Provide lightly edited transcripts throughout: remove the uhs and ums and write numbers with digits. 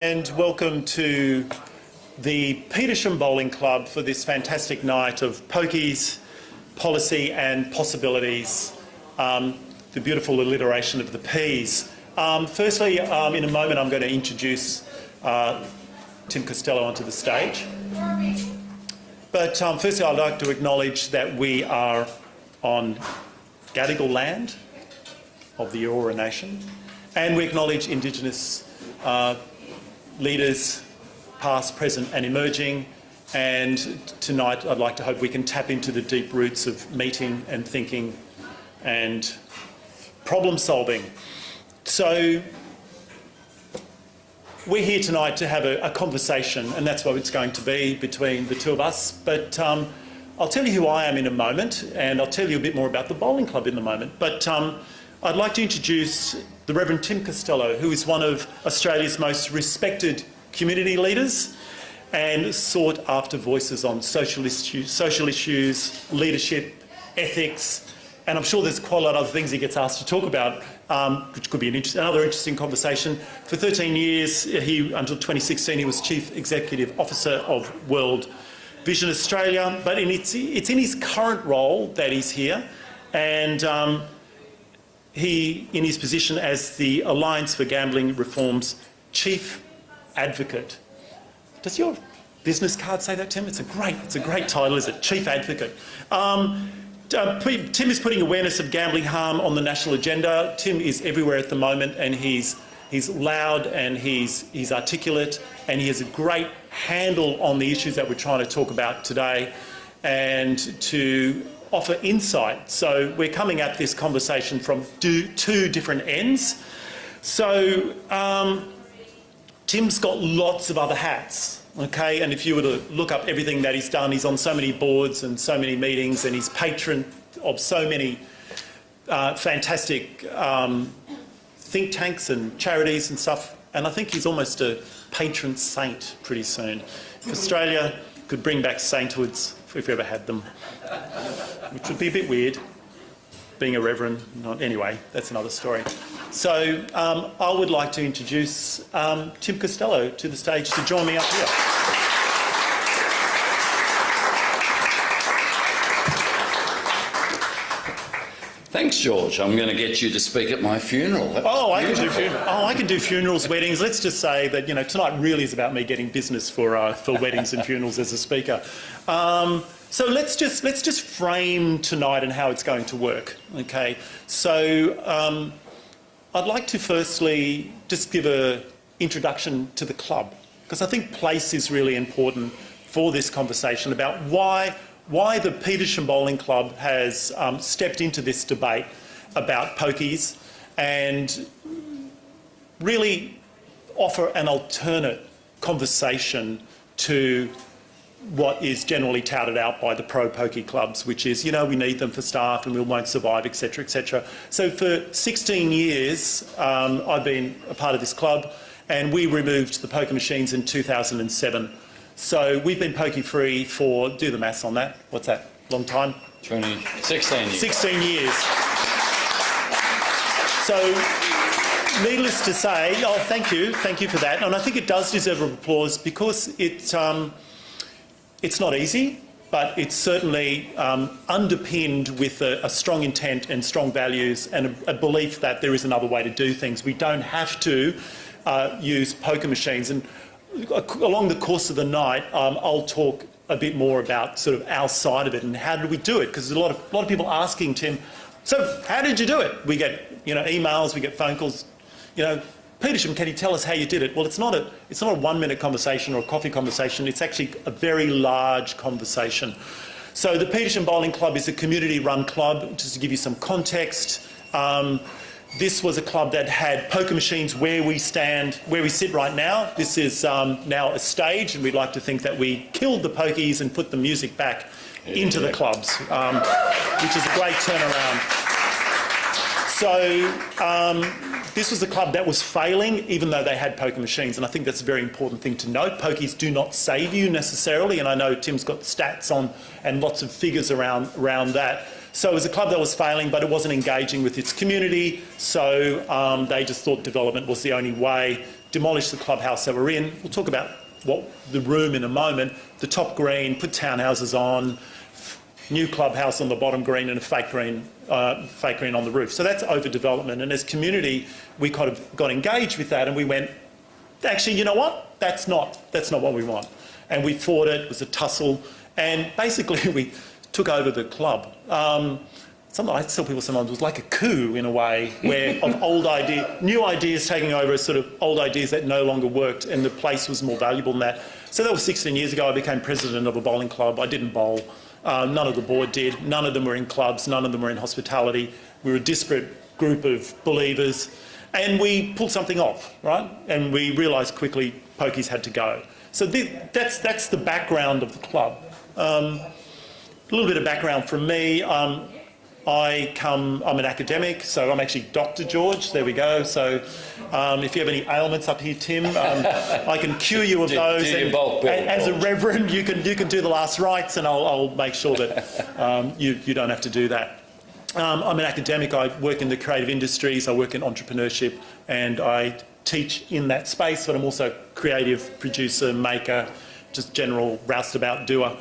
And welcome to the Petersham Bowling Club for this fantastic night of pokies, policy and possibilities, the beautiful alliteration of the P's. Firstly, in a moment I'm going to introduce Tim Costello onto the stage. But firstly I'd like to acknowledge that we are on Gadigal land of the Eora Nation, and we acknowledge Indigenous leaders, past, present and emerging, and tonight I'd like to hope we can tap into the deep roots of meeting and thinking and problem solving. So we're here tonight to have a conversation, and that's what it's going to be between the two of us, but I'll tell you who I am in a moment, and I'll tell you a bit more about the bowling club in a moment. But I'd like to introduce the Reverend Tim Costello, who is one of Australia's most respected community leaders and sought after voices on social issues, leadership, ethics, and I'm sure there's quite a lot of other things he gets asked to talk about, which could be another interesting conversation. For 13 years, until 2016, he was Chief Executive Officer of World Vision Australia, but it's in his current role that he's here, and he, in his position as the Alliance for Gambling Reform's Chief Advocate. Does your business card say that, Tim? It's a great title, is it? Chief Advocate. Tim is putting awareness of gambling harm on the national agenda. Tim is everywhere at the moment, and he's loud and he's articulate, and he has a great handle on the issues that we're trying to talk about today, and to offer insight. So we're coming at this conversation from two different ends. So Tim's got lots of other hats, okay? And if you were to look up everything that he's done, he's on so many boards and so many meetings, and he's patron of so many fantastic think tanks and charities and stuff. And I think he's almost a patron saint pretty soon. If Australia could bring back sainthoods, if we ever had them, which would be a bit weird, being a reverend. Anyway, that's another story. So I would like to introduce Tim Costello to the stage to join me up here. Thanks, George. I'm going to get you to speak at my funeral. I can do funerals, weddings. Let's just say that tonight really is about me getting business for weddings and funerals as a speaker. So let's just frame tonight and how it's going to work. Okay. So I'd like to firstly just give an introduction to the club, because I think place is really important for this conversation about why the Petersham Bowling Club has stepped into this debate about pokies and really offer an alternate conversation to what is generally touted out by the pro-pokey clubs, which is, we need them for staff and we won't survive, etc., etc. So for 16 years, I've been a part of this club, and we removed the poker machines in 2007. So we've been pokie-free for, do the maths on that, what's that, long time? 16 years. 16 years. So needless to say, thank you for that. And I think it does deserve applause, because it's not easy, but it's certainly underpinned with a strong intent and strong values and a belief that there is another way to do things. We don't have to use poker machines. And along the course of the night, I'll talk a bit more about sort of our side of it and how did we do it, because there's a lot of people asking Tim, so how did you do it? We get emails, we get phone calls, Petersham, can you tell us how you did it? Well, it's not a 1-minute conversation or a coffee conversation. It's actually a very large conversation. So the Petersham Bowling Club is a community-run club. Just to give you some context, this was a club that had poker machines where we sit right now. This is now a stage, and we'd like to think that we killed the pokies and put the music back into the clubs, which is a great turnaround. So this was a club that was failing, even though they had poker machines, and I think that's a very important thing to note. Pokies do not save you necessarily, and I know Tim's got stats on and lots of figures around that. So it was a club that was failing, but it wasn't engaging with its community, so they just thought development was the only way demolished the clubhouse that we're in. We'll talk about the room in a moment. The top green, put townhouses on, new clubhouse on the bottom green, and a fake green on the roof. So that's overdevelopment. And as community, we kind of got engaged with that, and we went, actually, you know what? That's not what we want. And we fought it. It was a tussle, and basically we took over the club. Something I tell people sometimes, it was like a coup in a way, where of new ideas taking over sort of old ideas that no longer worked, and the place was more valuable than that. So that was 16 years ago. I became president of a bowling club. I didn't bowl. None of the board did. None of them were in clubs. None of them were in hospitality. We were a disparate group of believers, and we pulled something off, right? And we realised quickly Pokies had to go. So that's the background of the club. A little bit of background from me. I'm an academic, so I'm actually Dr. George. There we go. So if you have any ailments up here, Tim, I can cure you of those. As a reverend, you can do the last rites, and I'll make sure that you don't have to do that. I'm an academic. I work in the creative industries. I work in entrepreneurship, and I teach in that space. But I'm also creative producer, maker, just general roustabout doer.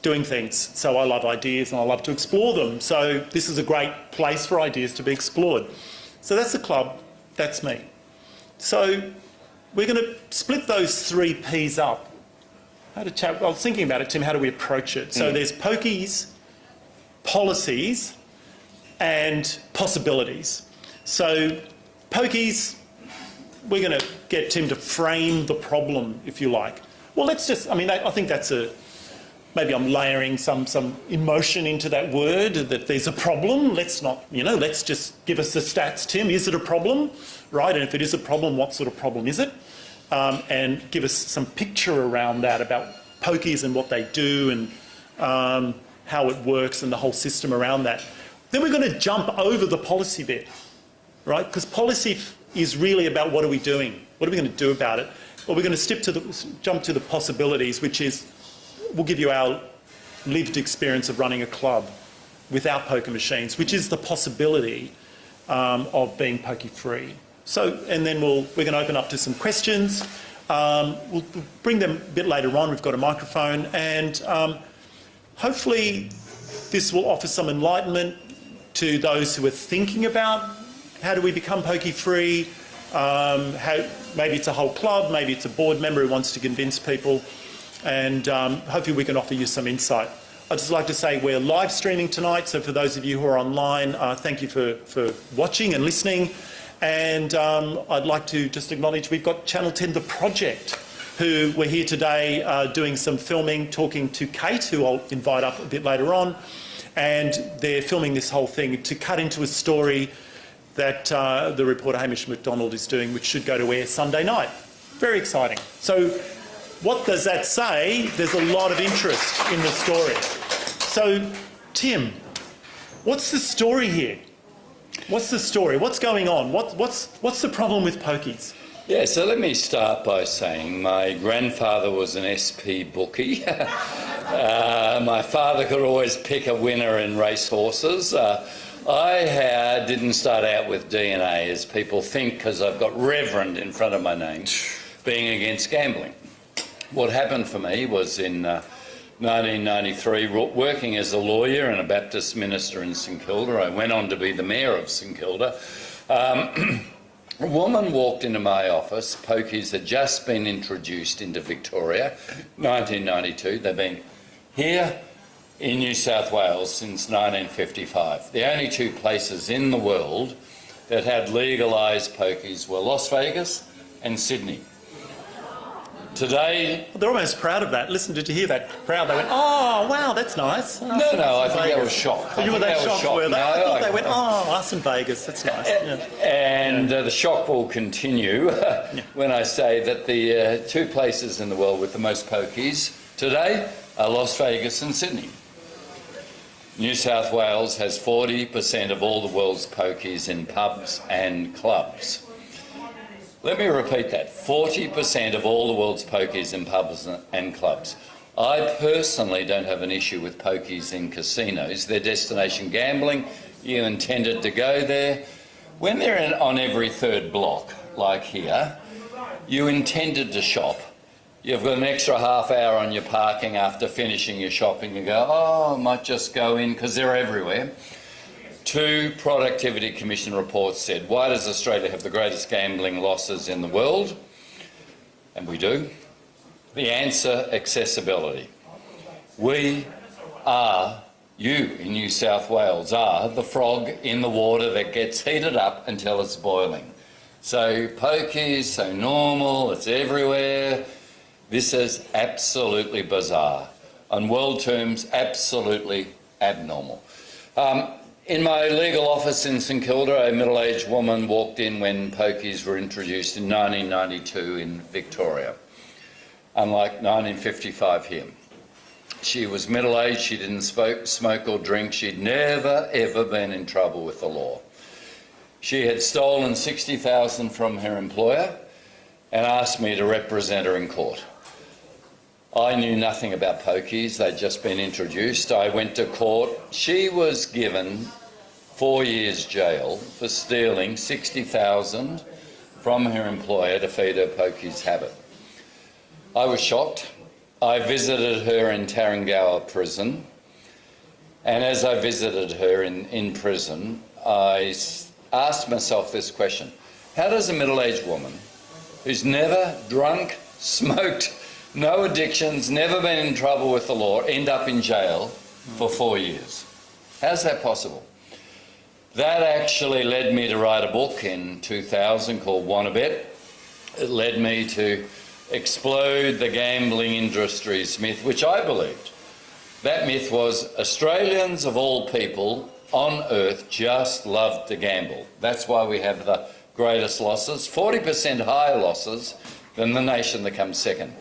Doing things. So I love ideas and I love to explore them. So this is a great place for ideas to be explored. So that's the club, that's me. So we're going to split those 3 P's up. I was thinking about it, Tim, how do we approach it? So there's pokies, policies and possibilities. So pokies, we're going to get Tim to frame the problem, if you like. Well, I think that's maybe I'm layering some emotion into that word, that there's a problem. Let's just give us the stats, Tim. Is it a problem? Right, and if it is a problem, what sort of problem is it? And give us some picture around that about pokies and what they do and how it works and the whole system around that. Then we're going to jump over the policy bit, right? Because policy is really about what are we doing? What are we going to do about it? Well, we're going to jump to the possibilities, which is we'll give you our lived experience of running a club without poker machines, which is the possibility of being pokie-free. So, and then we're going to open up to some questions. We'll bring them a bit later on. We've got a microphone, and hopefully this will offer some enlightenment to those who are thinking about how do we become pokie-free. Maybe it's a whole club, maybe it's a board member who wants to convince people. And hopefully we can offer you some insight. I'd just like to say we're live streaming tonight, so for those of you who are online, thank you for watching and listening. And I'd like to just acknowledge we've got Channel 10 The Project, who were here today doing some filming, talking to Kate, who I'll invite up a bit later on. And they're filming this whole thing to cut into a story that the reporter Hamish McDonald is doing, which should go to air Sunday night. Very exciting. So what does that say? There's a lot of interest in the story. So, Tim, what's the story here? What's the story? What's going on? What's the problem with pokies? Yeah, so let me start by saying my grandfather was an SP bookie. My father could always pick a winner in racehorses. I didn't start out with DNA, as people think, because I've got Reverend in front of my name, being against gambling. What happened for me was in 1993, working as a lawyer and a Baptist minister in St Kilda. I went on to be the mayor of St Kilda. A woman walked into my office. Pokies had just been introduced into Victoria, 1992. They've been here in New South Wales since 1955. The only 2 places in the world that had legalised pokies were Las Vegas and Sydney. Today... They're almost proud of that. Listen, did you hear that crowd? They went, oh, wow, that's nice. No, I think they were shocked. You were that shocked, were they? No, I thought they went, oh, us in Vegas, that's nice. And the shock will continue when I say that the 2 places in the world with the most pokies today are Las Vegas and Sydney. New South Wales has 40% of all the world's pokies in pubs and clubs. Let me repeat that, 40% of all the world's pokies in pubs and clubs. I personally don't have an issue with pokies in casinos. They're destination gambling. You intended to go there. When they're on every 3rd block, like here, you intended to shop. You've got an extra half hour on your parking after finishing your shopping. You go, oh, I might just go in because they're everywhere. 2 Productivity Commission reports said, why does Australia have the greatest gambling losses in the world? And we do. The answer, accessibility. We are, you in New South Wales are the frog in the water that gets heated up until it's boiling. So pokies, so normal, it's everywhere. This is absolutely bizarre. On world terms, absolutely abnormal. In my legal office in St Kilda, a middle-aged woman walked in when pokies were introduced in 1992 in Victoria, unlike 1955 here. She was middle-aged, she didn't smoke or drink, she'd never ever been in trouble with the law. She had stolen $60,000 from her employer and asked me to represent her in court. I knew nothing about pokies, they'd just been introduced. I went to court. She was given 4 years jail for stealing $60,000 from her employer to feed her pokies habit. I was shocked. I visited her in Tarrangower prison, and as I visited her in prison, I asked myself this question: how does a middle-aged woman who's never drunk, smoked, no addictions, never been in trouble with the law, end up in jail for 4 years? How's that possible? That actually led me to write a book in 2000 called Wanna Bet. It led me to explode the gambling industry's myth, which I believed. That myth was Australians of all people on earth just love to gamble. That's why we have the greatest losses, 40% higher losses than the nation that comes second.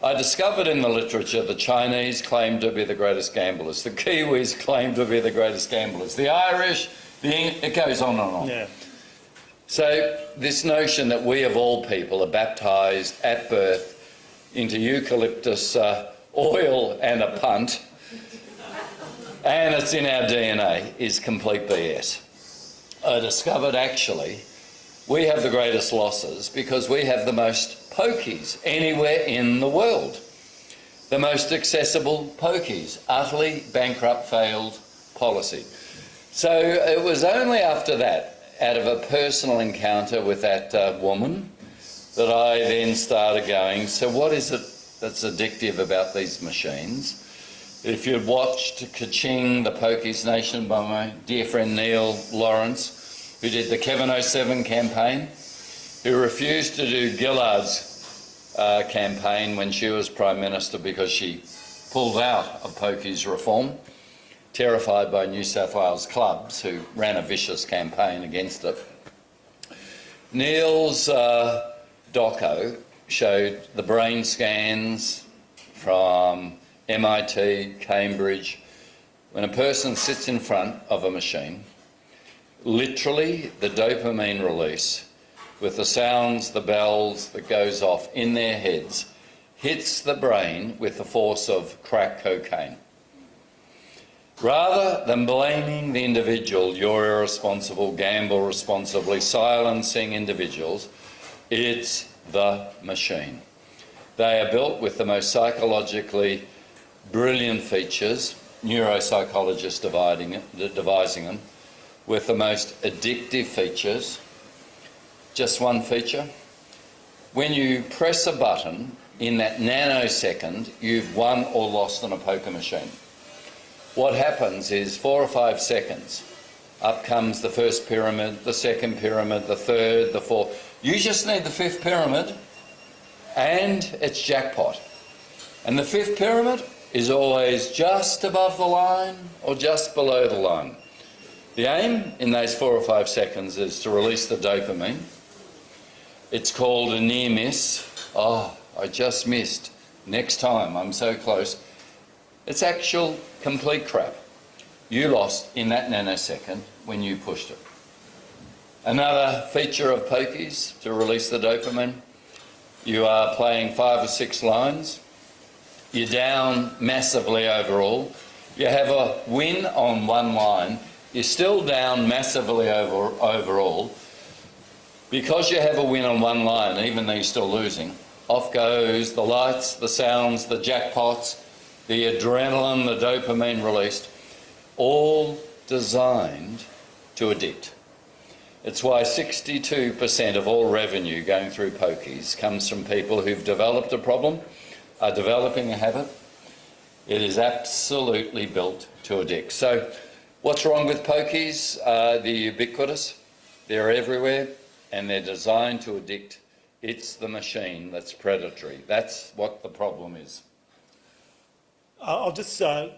I discovered in the literature the Chinese claim to be the greatest gamblers, the Kiwis claim to be the greatest gamblers, the Irish, it goes on and on. Yeah. So this notion that we of all people are baptised at birth into eucalyptus oil and a punt, and it's in our DNA, is complete BS. I discovered actually we have the greatest losses because we have the most pokies anywhere in the world. The most accessible pokies, utterly bankrupt, failed policy. So it was only after that, out of a personal encounter with that woman, that I then started going, so what is it that's addictive about these machines? If you'd watched Ka-Ching, the Pokies Nation by my dear friend Neil Lawrence, who did the Kevin 07 campaign, who refused to do Gillard's campaign when she was Prime Minister because she pulled out of Pokies reform, terrified by New South Wales clubs who ran a vicious campaign against it. Neil's doco showed the brain scans from MIT, Cambridge. When a person sits in front of a machine, literally the dopamine release with the sounds, the bells that goes off in their heads hits the brain with the force of crack cocaine. Rather than blaming the individual, you're irresponsible, gamble responsibly, silencing individuals, it's the machine. They are built with the most psychologically brilliant features, neuropsychologists devising them, with the most addictive features. Just one feature. When you press a button, in that nanosecond, you've won or lost on a poker machine. What happens is 4 or 5 seconds, up comes the first pyramid, the second pyramid, the third, the fourth. You just need the 5th pyramid and it's jackpot. And the 5th pyramid is always just above the line or just below the line. The aim in those 4 or 5 seconds is to release the dopamine. It's called a near miss. Oh, I just missed. Next time, I'm so close. It's actual complete crap. You lost in that nanosecond when you pushed it. Another feature of pokies to release the dopamine, you are playing 5 or 6 lines. You're down massively overall. You have a win on one line. You're still down massively overall. Because you have a win on one line, even though you're still losing, off goes the lights, the sounds, the jackpots, the adrenaline, the dopamine released, all designed to addict. It's why 62% of all revenue going through Pokies comes from people who've developed a problem, are developing a habit. It is absolutely built to addict. So what's wrong with Pokies? They're ubiquitous, they're everywhere, and they're designed to addict. It's the machine that's predatory. That's what the problem is. I'll just let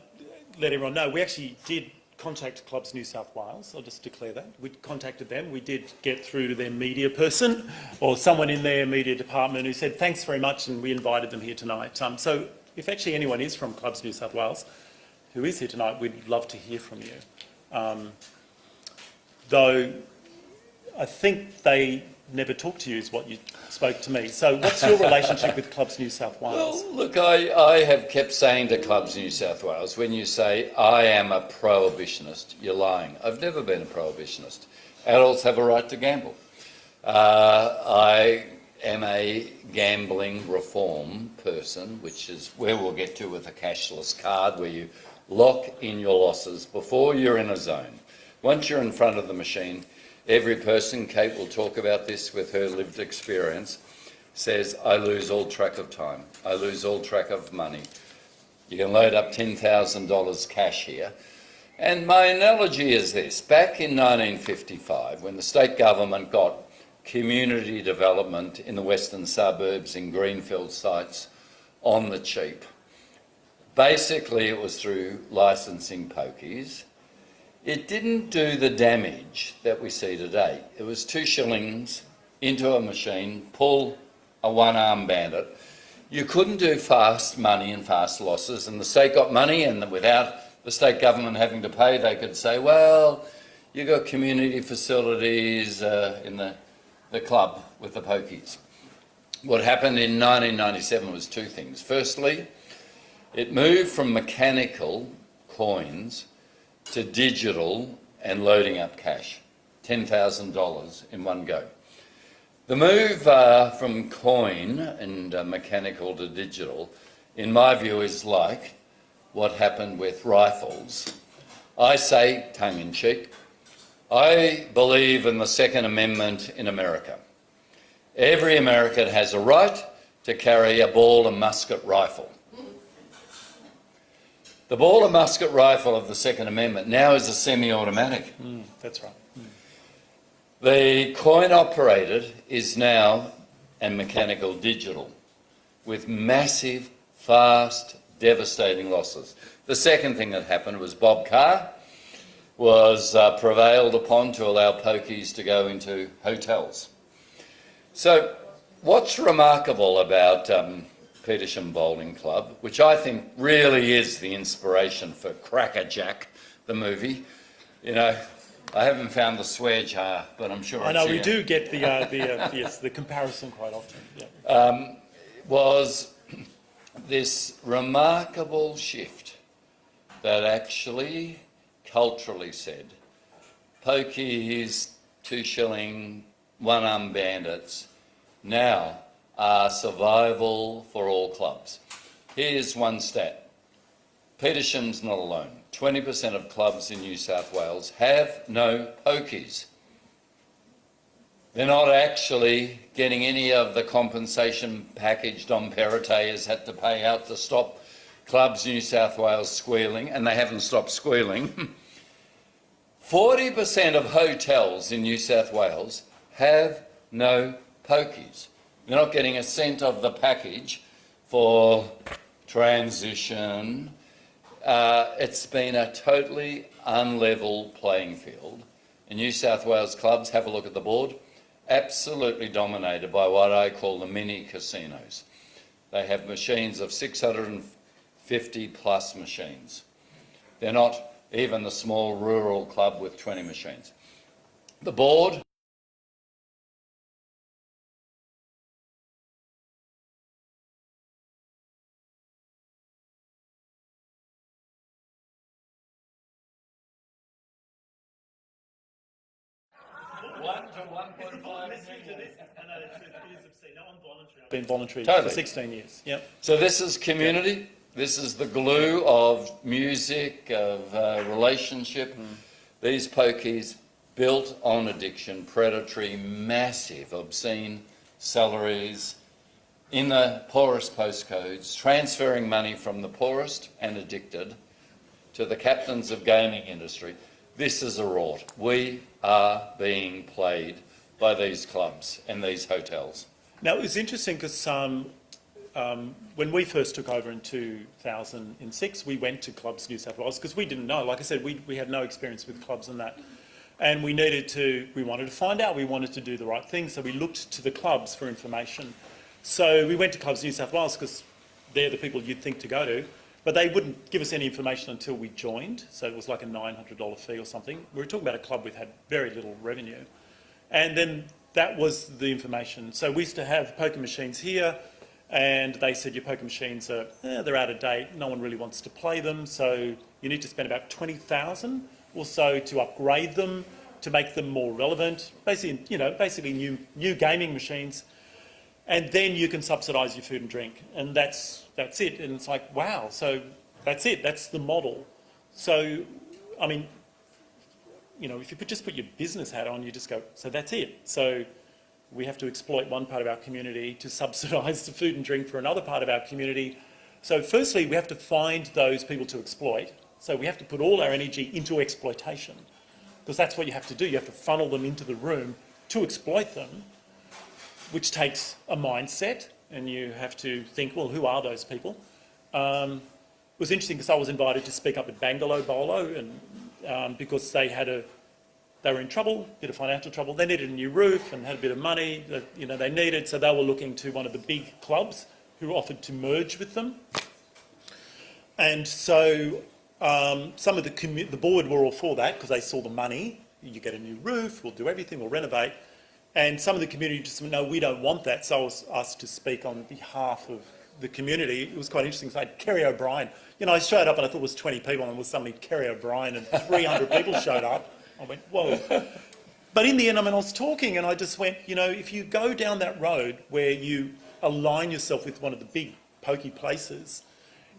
everyone know, we actually did contact Clubs New South Wales. I'll just declare that. We contacted them. We did get through to their media person or someone in their media department who said, thanks very much, and we invited them here tonight. So if actually anyone is from Clubs New South Wales who is here tonight, we'd love to hear from you. Though I think they never talked to you is what you spoke to me. So what's your relationship with Clubs New South Wales? Well, look, I have kept saying to Clubs New South Wales, when you say, I am a prohibitionist, you're lying. I've never been a prohibitionist. Adults have a right to gamble. I am a gambling reform person, which is where we'll get to with a cashless card, where you lock in your losses before you're in a zone. Once you're in front of the machine, every person, Kate will talk about this with her lived experience, says, I lose all track of time. I lose all track of money. You can load up $10,000 cash here. And my analogy is this. Back in 1955, when the state government got community development in the western suburbs in greenfield sites on the cheap, basically it was through licensing pokies. It didn't do the damage that we see today. It was 2 shillings into a machine, pull a one-arm bandit. You couldn't do fast money and fast losses, and the state got money, and without the state government having to pay, they could say, well, you got community facilities in the club with the pokies. What happened in 1997 was 2 things. Firstly, it moved from mechanical coins to digital and loading up cash, $10,000 in one go. The move from coin and mechanical to digital, in my view, is like what happened with rifles. I say, tongue-in-cheek, I believe in the Second Amendment in America. Every American has a right to carry a ball and musket rifle. The ball and musket rifle of the Second Amendment now is a semi-automatic. That's right. The coin-operated is now a mechanical digital with massive, fast, devastating losses. The second thing that happened was Bob Carr was prevailed upon to allow pokies to go into hotels. So what's remarkable about Petersham Bowling Club, which I think really is the inspiration for Cracker Jack, the movie. You know, I haven't found the swear jar, but I'm sure I know it's we here. do get the comparison quite often. Yeah. Was this remarkable shift that actually culturally said, pokies, 2 shilling, one-arm bandits, now are survival for all clubs. Here's one stat. Petersham's not alone. 20% of clubs in New South Wales have no pokies. They're not actually getting any of the compensation package Dom Perrottet has had to pay out to stop Clubs New South Wales squealing, and they haven't stopped squealing. 40% of hotels in New South Wales have no pokies. They're not getting a cent of the package for transition. It's been a totally unlevel playing field. And New South Wales clubs, have a look at the board, absolutely dominated by what I call the mini casinos. They have machines of 650 plus machines. They're not even the small rural club with 20 machines. The board 1.5 million. Been voluntary Totally. for 16 years. Yep. So this is community. This is the glue of music, of relationship. These pokies built on addiction, predatory, massive, obscene salaries in the poorest postcodes, transferring money from the poorest and addicted to the captains of gaming industry. This is a rort. We are being played by these clubs and these hotels. Now, it was interesting because when we first took over in 2006, we went to Clubs New South Wales because we didn't know. Like I said, we had no experience with clubs and that. And we wanted to find out, we wanted to do the right thing, so we looked to the clubs for information. So we went to Clubs New South Wales because they're the people you'd think to go to, but they wouldn't give us any information until we joined, so it was like a $900 fee or something. We were talking about a club which had very little revenue. And then that was the information. So we used to have poker machines here, and they said your poker machines are, they're out of date, no one really wants to play them, so you need to spend about $20,000 or so to upgrade them, to make them more relevant, basically new gaming machines, and then you can subsidise your food and drink, and that's it. And it's like, wow, so that's it, that's the model. So, I mean, if you just put your business hat on, you just go, so that's it. So we have to exploit one part of our community to subsidise the food and drink for another part of our community. So firstly, we have to find those people to exploit. So we have to put all our energy into exploitation, because that's what you have to do. You have to funnel them into the room to exploit them, which takes a mindset, and you have to think, well, who are those people? It was interesting because I was invited to speak up at Bangalow Bolo, and because they were in trouble, a bit of financial trouble. They needed a new roof and had a bit of money that they needed, so they were looking to one of the big clubs who offered to merge with them. And so some of the board were all for that because they saw the money. You get a new roof, we'll do everything, we'll renovate. And some of the community just said, no, we don't want that. So I was asked to speak on behalf of the community. It was quite interesting. So I had Kerry O'Brien. I showed up and I thought it was 20 people, and it was suddenly Kerry O'Brien and 300 people showed up. I went, whoa. But in the end, I was talking and I just went, if you go down that road where you align yourself with one of the big pokey places,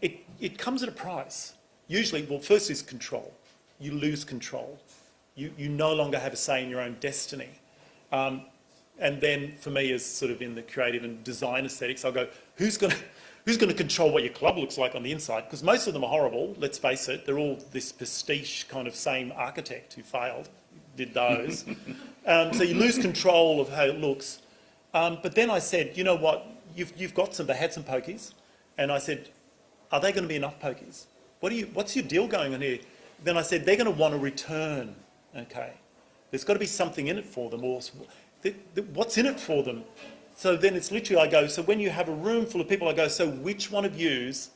it comes at a price. Usually, well, first is control. You lose control. You no longer have a say in your own destiny. And then for me, as sort of in the creative and design aesthetics, I'll go, who's going to control what your club looks like on the inside? Because most of them are horrible, let's face it. They're all this pastiche kind of same architect who failed, did those. So you lose control of how it looks. But then I said, you know what, they had some pokies. And I said, are they going to be enough pokies? What's your deal going on here? Then I said, they're going to want to return, okay? There's got to be something in it for them. Or what's in it for them? So then it's literally, I go, so when you have a room full of people, I go, so which one of it's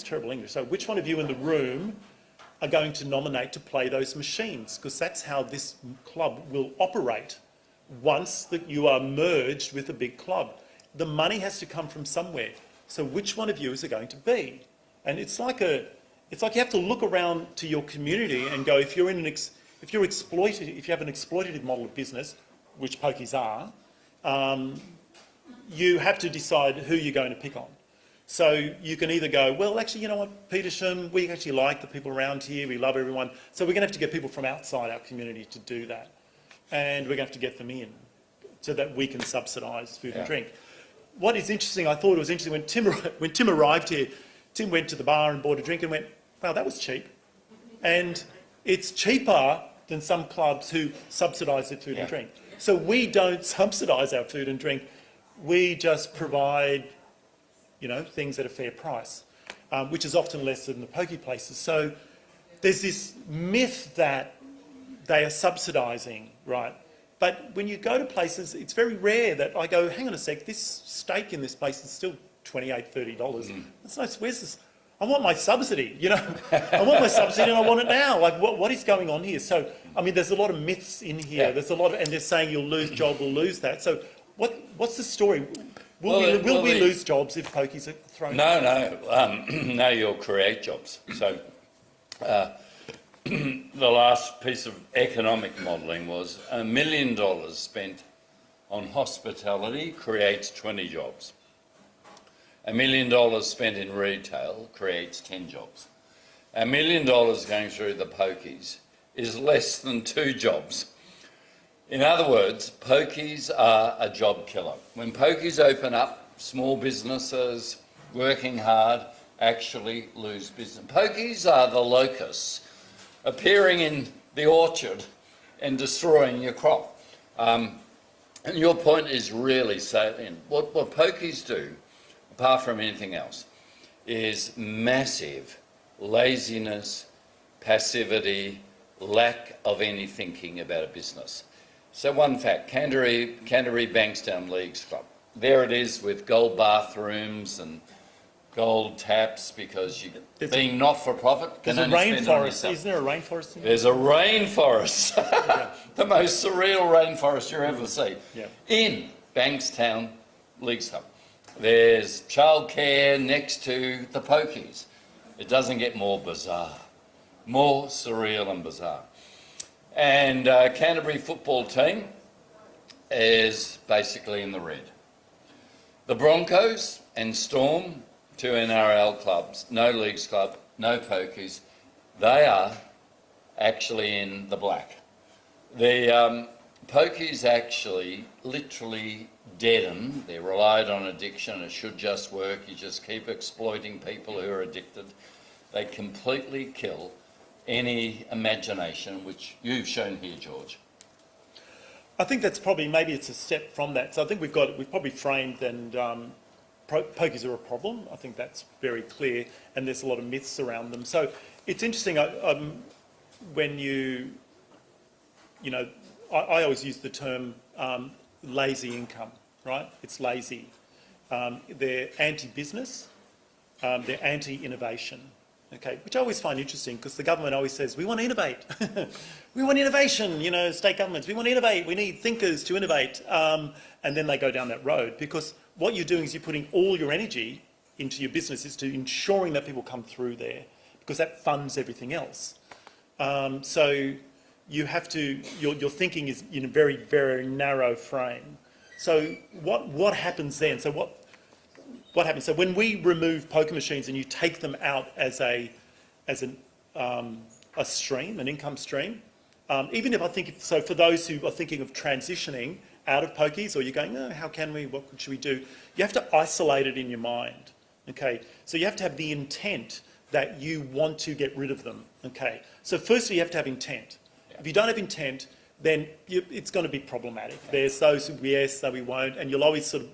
terrible English, so which one of you in the room are going to nominate to play those machines? Because that's how this club will operate once that you are merged with a big club. The money has to come from somewhere. So which one of you is it going to be? And it's like you have to look around to your community and go, if you have an exploitative model of business, which pokies are, you have to decide who you're going to pick on. So you can either go, well, actually, you know what, Petersham, we actually like the people around here, we love everyone, so we're going to have to get people from outside our community to do that. And we're going to have to get them in so that we can subsidise food and drink. What is interesting, I thought it was interesting, when Tim arrived here, Tim went to the bar and bought a drink and went, wow, that was cheap. And it's cheaper than some clubs who subsidise their food and drink. So we don't subsidise our food and drink. We just provide, things at a fair price, which is often less than the pokey places. So there's this myth that they are subsidising, right? But when you go to places, it's very rare that I go, hang on a sec, this steak in this place is still $28, $30. That's nice. Where's this? I want my subsidy, I want my subsidy and I want it now. Like, what is going on here? So, there's a lot of myths in here. Yeah. There's a lot of, and they're saying you'll lose jobs, we'll lose that. So what's the story? Will we lose jobs if pokies are thrown? No, you'll create jobs. So the last piece of economic modelling was $1 million spent on hospitality creates 20 jobs. $1 million spent in retail creates 10 jobs. $1 million going through the pokies is less than 2 jobs. In other words, pokies are a job killer. When pokies open up, small businesses working hard actually lose business. Pokies are the locusts appearing in the orchard and destroying your crop. And your point is really salient. What pokies do, apart from anything else, is massive laziness, passivity, lack of any thinking about a business. So one fact, Canterbury Bankstown Leagues Club. There it is with gold bathrooms and gold taps because being not-for-profit can only spend on yourself. Isn't there a rainforest in there? There's a rainforest, the most surreal rainforest you'll ever see, in Bankstown Leagues Club. There's childcare next to the pokies. It doesn't get more bizarre, more surreal and bizarre. And Canterbury football team is basically in the red. The Broncos and Storm, 2 NRL clubs, no leagues club, no pokies, they are actually in the black. The pokies actually literally deaden. They're relied on addiction. It should just work. You just keep exploiting people who are addicted. They completely kill any imagination, which you've shown here, George. I think that's probably, maybe it's a step from that. So I think we've probably framed and pokies are a problem. I think that's very clear, and there's a lot of myths around them. So it's interesting when I always use the term lazy income, right? It's lazy. They're anti-business, they're anti-innovation. Okay, which I always find interesting because the government always says, we want to innovate. We want innovation, state governments. We want to innovate. We need thinkers to innovate. And then they go down that road because what you're doing is you're putting all your energy into your business is to ensuring that people come through there because that funds everything else. So you have to, your thinking is in a very, very narrow frame. So what happens then? So what happens? So when we remove poker machines and you take them out as a stream, an income stream, even if so for those who are thinking of transitioning out of pokies, or you're going, oh, how can we, what should we do? You have to isolate it in your mind, okay? So you have to have the intent that you want to get rid of them, okay? So firstly, you have to have intent. If you don't have intent, then it's going to be problematic. There's those who, yes, so we won't, and you'll always sort of,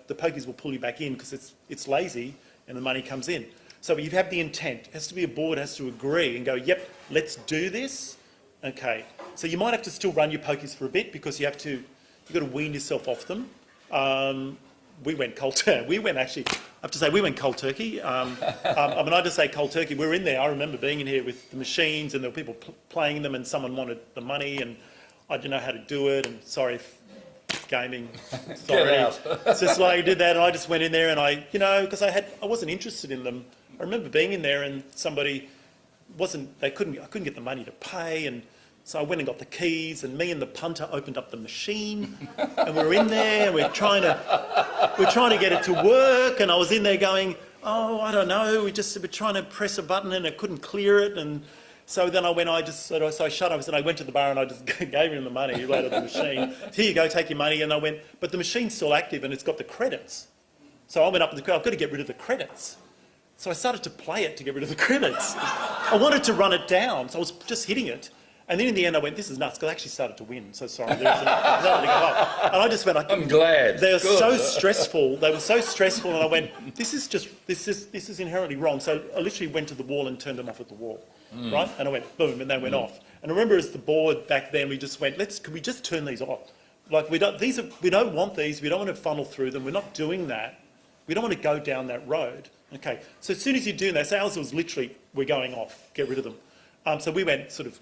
the pokies will pull you back in because it's lazy and the money comes in. So you have the intent. It has to be a board has to agree and go, yep, let's do this. Okay. So you might have to still run your pokies for a bit because you've got to wean yourself off them. We went cold turkey. We went cold turkey. I just say cold turkey. We were in there. I remember being in here with the machines and there were people playing them and someone wanted the money and I didn't know how to do it and sorry if gaming, sorry. It's just like I did that and I just went in there and because I wasn't interested in them. I remember being in there and somebody I couldn't get the money to pay and so I went and got the keys and me and the punter opened up the machine and we were in there and we're trying to get it to work and I was in there going, oh, I don't know, we're trying to press a button and it couldn't clear it and so then so I shut up and I went to the bar and I just gave him the money out of the machine. Here you go, take your money. And I went, but the machine's still active and it's got the credits. So I went up in the crowd, I've got to get rid of the credits. So I started to play it to get rid of the credits. I wanted to run it down, so I was just hitting it. And then in the end I went, this is nuts, because I actually started to win. So sorry, and I just went, I'm glad. They were so stressful. They were so stressful and I went, this is inherently wrong. So I literally went to the wall and turned them off at the wall. Right? And I went boom, and they went off. And I remember as the board back then, we just went, could we just turn these off? Like we don't want these. We don't want to funnel through them. We're not doing that. We don't want to go down that road. Okay. So as soon as you do that, sales was literally, we're going off. Get rid of them. So we went sort of,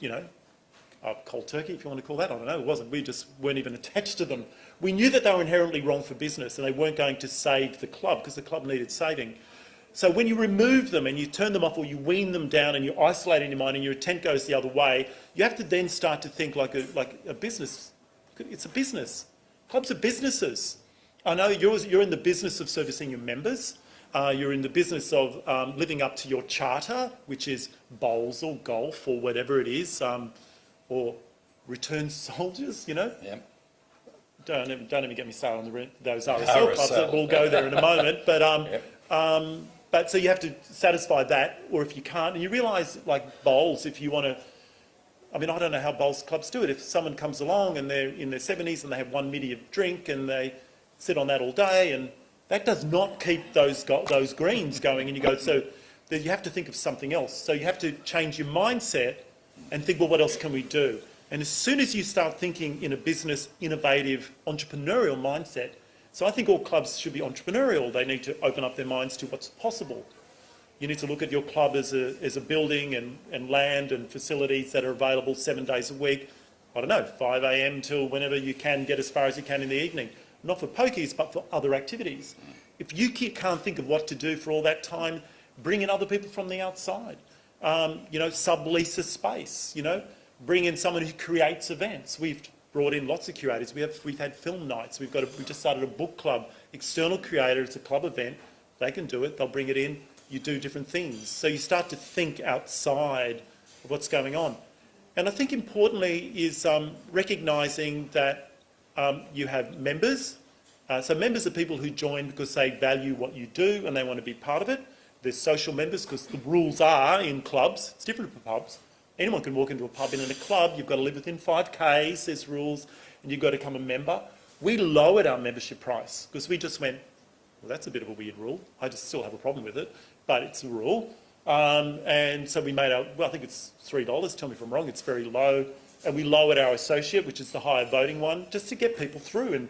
cold turkey, if you want to call that. I don't know. It wasn't. We just weren't even attached to them. We knew that they were inherently wrong for business, and they weren't going to save the club because the club needed saving. So when you remove them and you turn them off or you wean them down and you isolate in your mind and your intent goes the other way, you have to then start to think like a business. It's a business. Clubs are businesses. I know you're in the business of servicing your members. You're in the business of living up to your charter, which is bowls or golf or whatever it is, or return soldiers, you know. Yep. Don't even get me started on those RSL clubs. We'll go there in a moment. But so you have to satisfy that, or if you can't, and you realise, like bowls, if you want to, I mean, I don't know how bowls clubs do it. If someone comes along and they're in their 70s and they have 1 middy of drink and they sit on that all day, and that does not keep those greens going, and you go, so you have to think of something else. So you have to change your mindset and think, well, what else can we do? And as soon as you start thinking in a business, innovative, entrepreneurial mindset, so I think all clubs should be entrepreneurial. They need to open up their minds to what's possible. You need to look at your club as a building and land and facilities that are available 7 days a week. I don't know, 5 a.m. till whenever you can get as far as you can in the evening. Not for pokies, but for other activities. If you can't think of what to do for all that time, bring in other people from the outside. Sublease a space, bring in someone who creates events. We've brought in lots of curators. We've had film nights. We just started a book club. External creator, it's a club event. They can do it. They'll bring it in. You do different things. So you start to think outside of what's going on. And I think importantly is recognising that you have members. So members are people who join because they value what you do and they want to be part of it. There's social members because the rules are in clubs. It's different for pubs. Anyone can walk into a pub, and in a club you've got to live within 5Ks, there's rules, and you've got to become a member. We lowered our membership price because we just went, well, that's a bit of a weird rule. I just still have a problem with it, but it's a rule. And so we made I think it's $3, tell me if I'm wrong, it's very low. And we lowered our associate, which is the higher voting one, just to get people through and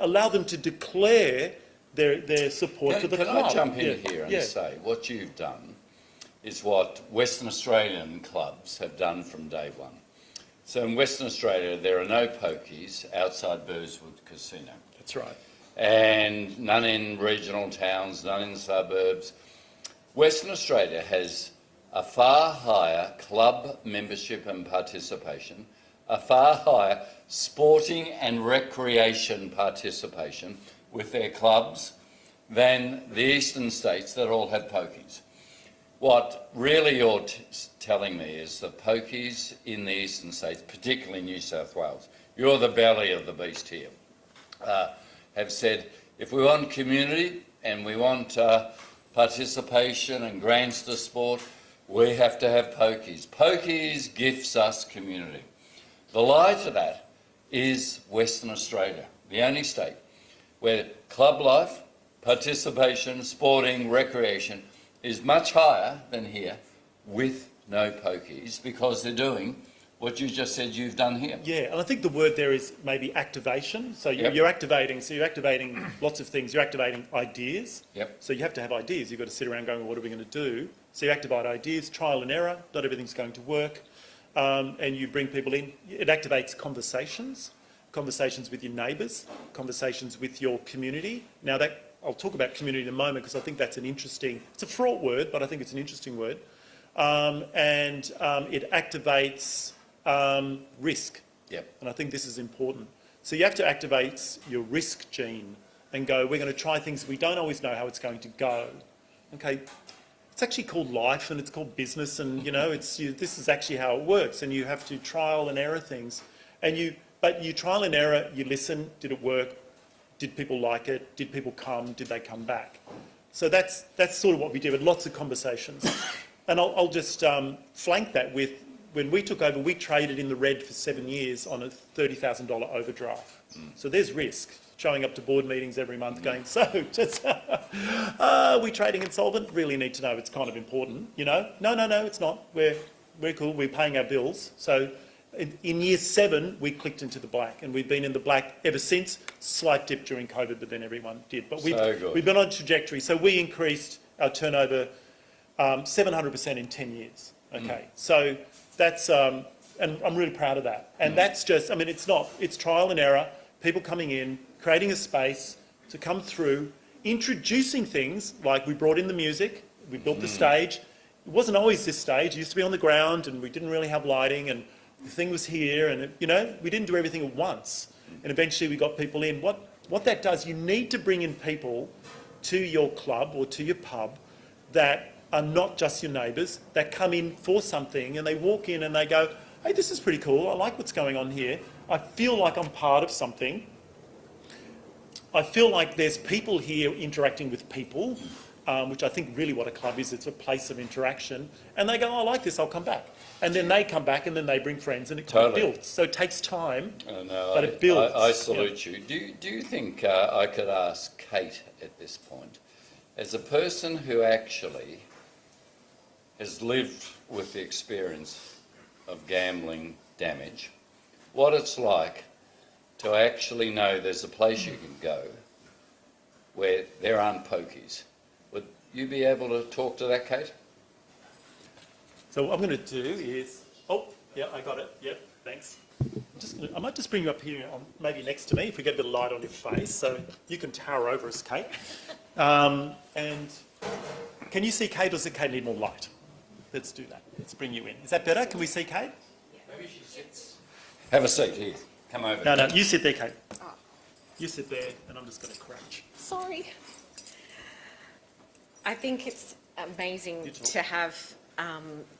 allow them to declare their support for the club. Can I jump in here and say what you've done is what Western Australian clubs have done from day one. So in Western Australia, there are no pokies outside Burswood Casino. That's right. And none in regional towns, none in suburbs. Western Australia has a far higher club membership and participation, a far higher sporting and recreation participation with their clubs than the eastern states that all have pokies. What really you're telling me is the pokies in the eastern states, particularly New South Wales, you're the belly of the beast here, have said, if we want community and we want participation and grants to sport, we have to have pokies. Pokies gifts us community. The lie to that is Western Australia, the only state where club life, participation, sporting, recreation is much higher than here with no pokies because they're doing what you just said you've done here. Yeah, and I think the word there is maybe activation. So you're activating lots of things. You're activating ideas. Yep. So you have to have ideas. You've got to sit around going, well, what are we going to do? So you activate ideas, trial and error. Not everything's going to work. And you bring people in. It activates conversations with your neighbours, conversations with your community. Now I'll talk about community in a moment because I think that's it's a fraught word, but I think it's an interesting word. It activates risk. Yep. And I think this is important. So you have to activate your risk gene and go, we're going to try things. We don't always know how it's going to go. Okay, it's actually called life and it's called business, and this is actually how it works, and you have to trial and error things. But you trial and error, you listen, did it work? Did people like it? Did people come? Did they come back? So that's sort of what we did with lots of conversations. And I'll just flank that with, when we took over, we traded in the red for 7 years on a $30,000 overdraft. So there's risk. Showing up to board meetings every month going, are we trading insolvent? Really need to know, it's kind of important, No, it's not. We're cool, we're paying our bills. So in year 7, we clicked into the black, and we've been in the black ever since. Slight dip during COVID, but then everyone did. But we've been on a trajectory. So we increased our turnover 700% in 10 years. Okay, so that's, and I'm really proud of that. And that's just, it's trial and error, people coming in, creating a space to come through, introducing things like we brought in the music, we built the stage. It wasn't always this stage. It used to be on the ground and we didn't really have lighting and the thing was here and, you know, we didn't do everything at once. And eventually we got people in. What that does, you need to bring in people to your club or to your pub that are not just your neighbours, that come in for something and they walk in and they go, hey, this is pretty cool. I like what's going on here. I feel like I'm part of something. I feel like there's people here interacting with people, which I think really what a club is. It's a place of interaction. And they go, oh, I like this, I'll come back. And then they come back and then they bring friends and it kind of builds. So it takes time, but it builds. I salute you. Do you think I could ask Kate at this point, as a person who actually has lived with the experience of gambling damage, what it's like to actually know there's a place you can go where there aren't pokies? Would you be able to talk to that, Kate? So what I'm going to do is, oh, yeah, I got it. Yep, thanks. I might just bring you up here, maybe next to me, if we get a bit of light on your face, so you can tower over us, Kate. And can you see Kate, or does Kate need more light? Let's do that. Let's bring you in. Is that better? Can we see Kate? Maybe she sits. Have a seat here. Come over. No, you sit there, Kate. Oh. You sit there, and I'm just going to crouch. Sorry. I think it's amazing to have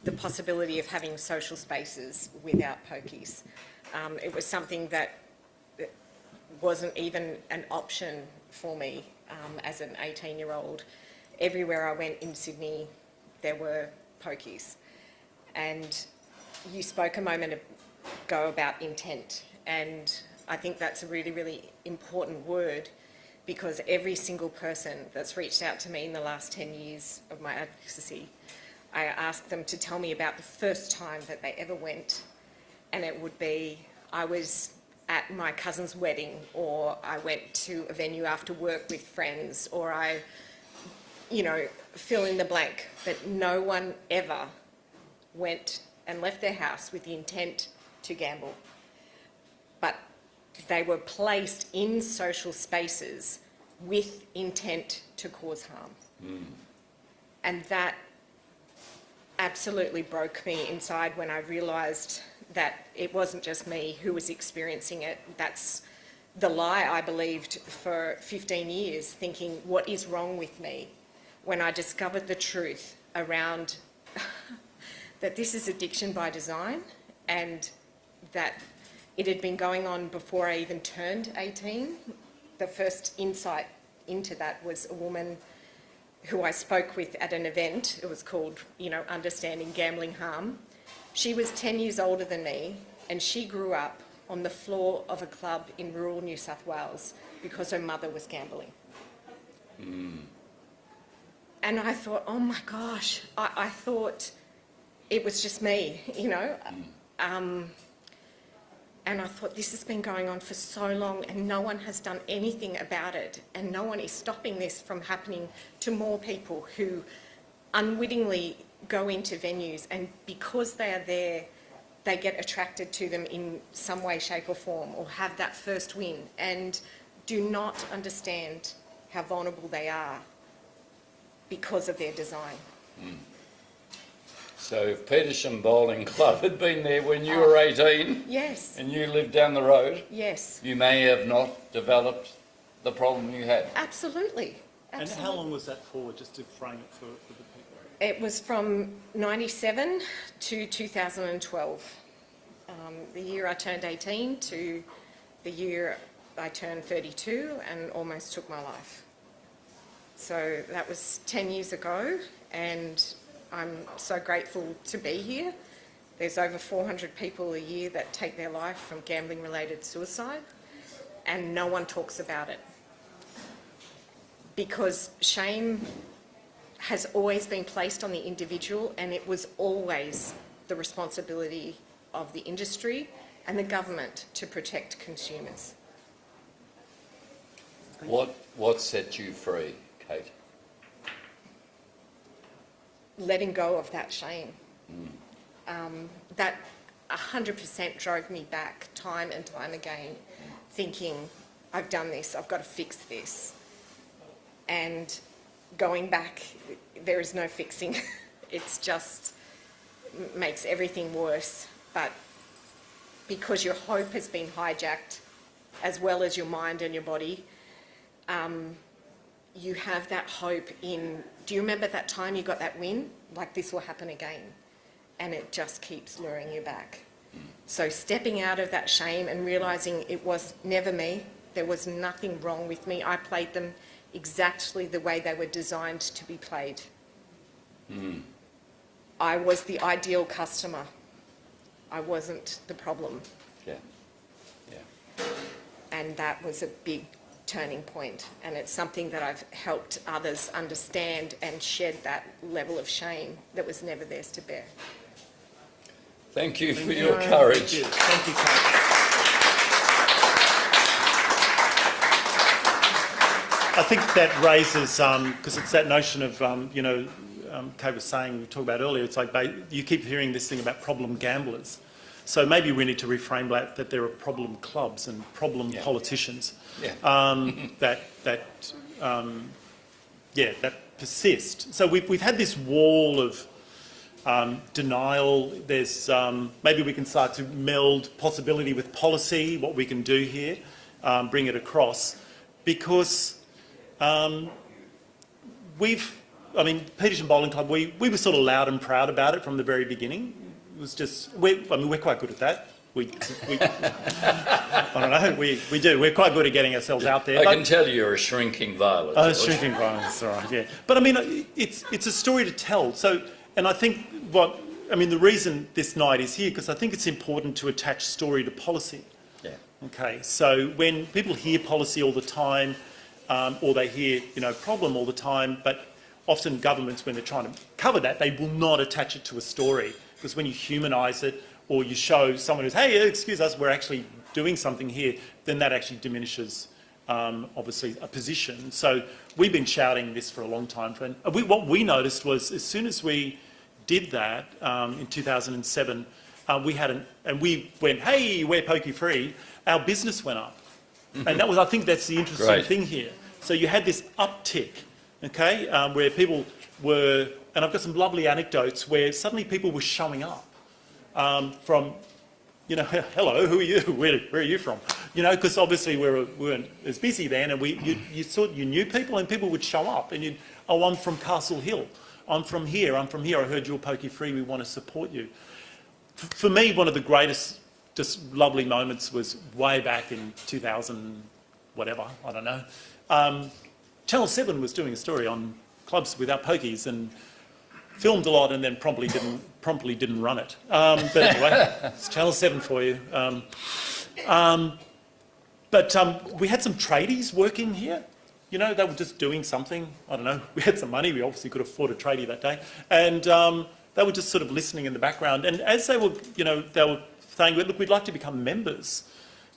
the possibility of having social spaces without pokies. It was something that wasn't even an option for me as an 18-year-old. Everywhere I went in Sydney, there were pokies. And you spoke a moment ago about intent, and I think that's a really, really important word, because every single person that's reached out to me in the last 10 years of my advocacy, I ask them to tell me about the first time that they ever went, and it would be, I was at my cousin's wedding, or I went to a venue after work with friends, or I, you know, fill in the blank. But no one ever went and left their house with the intent to gamble. But they were placed in social spaces with intent to cause harm. And that absolutely broke me inside when I realised that it wasn't just me who was experiencing it. That's the lie I believed for 15 years, thinking, what is wrong with me? When I discovered the truth around that this is addiction by design, and that it had been going on before I even turned 18. The first insight into that was a woman who I spoke with at an event. It was called, you know, Understanding Gambling Harm. She was 10 years older than me, and she grew up on the floor of a club in rural New South Wales because her mother was gambling. And I thought, oh my gosh, I thought it was just me, you know. And I thought, this has been going on for so long and no one has done anything about it, and no one is stopping this from happening to more people who unwittingly go into venues, and because they are there, they get attracted to them in some way, shape or form, or have that first win, and do not understand how vulnerable they are because of their design. So if Petersham Bowling Club had been there when you were 18, yes, and you lived down the road, yes, you may have not developed the problem you had. absolutely. And how long was that for, just to frame it for the people? It was from 97 to 2012. The year I turned 18 to the year I turned 32 and almost took my life. So that was 10 years ago, and I'm so grateful to be here. There's over 400 people a year that take their life from gambling-related suicide, and no one talks about it. Because shame has always been placed on the individual, and it was always the responsibility of the industry and the government to protect consumers. What set you free, Kate? Letting go of that shame. That 100% drove me back time and time again, thinking, I've done this, I've got to fix this. and going back, there is no fixing. It's just makes everything worse. But because your hope has been hijacked, as well as your mind and your body, you have that hope in, do you remember that time you got that win? Like, this will happen again. And it just keeps luring you back. So stepping out of that shame and realising it was never me, there was nothing wrong with me. I played them exactly the way they were designed to be played. I was the ideal customer. I wasn't the problem. Yeah. And that was a big turning point. And it's something that I've helped others understand and shed that level of shame that was never theirs to bear. Thank you for your courage. Thank you, Kate. I think that raises, because it's that notion of, Kate was saying, we talked about earlier, it's like you keep hearing this thing about problem gamblers. So maybe we need to reframe that there are problem clubs and problem politicians that persist. So we've had this wall of denial. There's maybe we can start to meld possibility with policy, what we can do here, bring it across, because Petersham Bowling Club, we were sort of loud and proud about it from the very beginning. It was just, we're quite good at that. I don't know, we do. We're quite good at getting ourselves out there. I can tell you're a shrinking violet. Oh, shrinking violet, that's all right, yeah. But I mean, it's a story to tell. So, and I think the reason this night is here, because I think it's important to attach story to policy. Yeah. Okay, so when people hear policy all the time, or they hear, problem all the time, but often governments, when they're trying to cover that, they will not attach it to a story. Because when you humanise it, or you show someone who's, hey, excuse us, we're actually doing something here, then that actually diminishes, obviously, a position. So we've been shouting this for a long time. What we noticed was, as soon as we did that in 2007, and we went, hey, we're pokie-free, our business went up. And that was, I think that's the interesting thing here. So you had this uptick, okay, where people were, and I've got some lovely anecdotes where suddenly people were showing up from, hello, who are you? Where are you from? Because obviously we weren't as busy then, and you thought you knew people, and people would show up, and I'm from Castle Hill, I'm from here, I heard you're pokie-free, we want to support you. For me, one of the greatest just lovely moments was way back in 2000, whatever, I don't know. Channel 7 was doing a story on clubs without pokies and filmed a lot and then promptly didn't run it. But anyway, it's Channel 7 for you. But we had some tradies working here. They were just doing something. I don't know. We had some money. We obviously could afford a tradie that day. And they were just sort of listening in the background. And as they were, they were saying, look, we'd like to become members.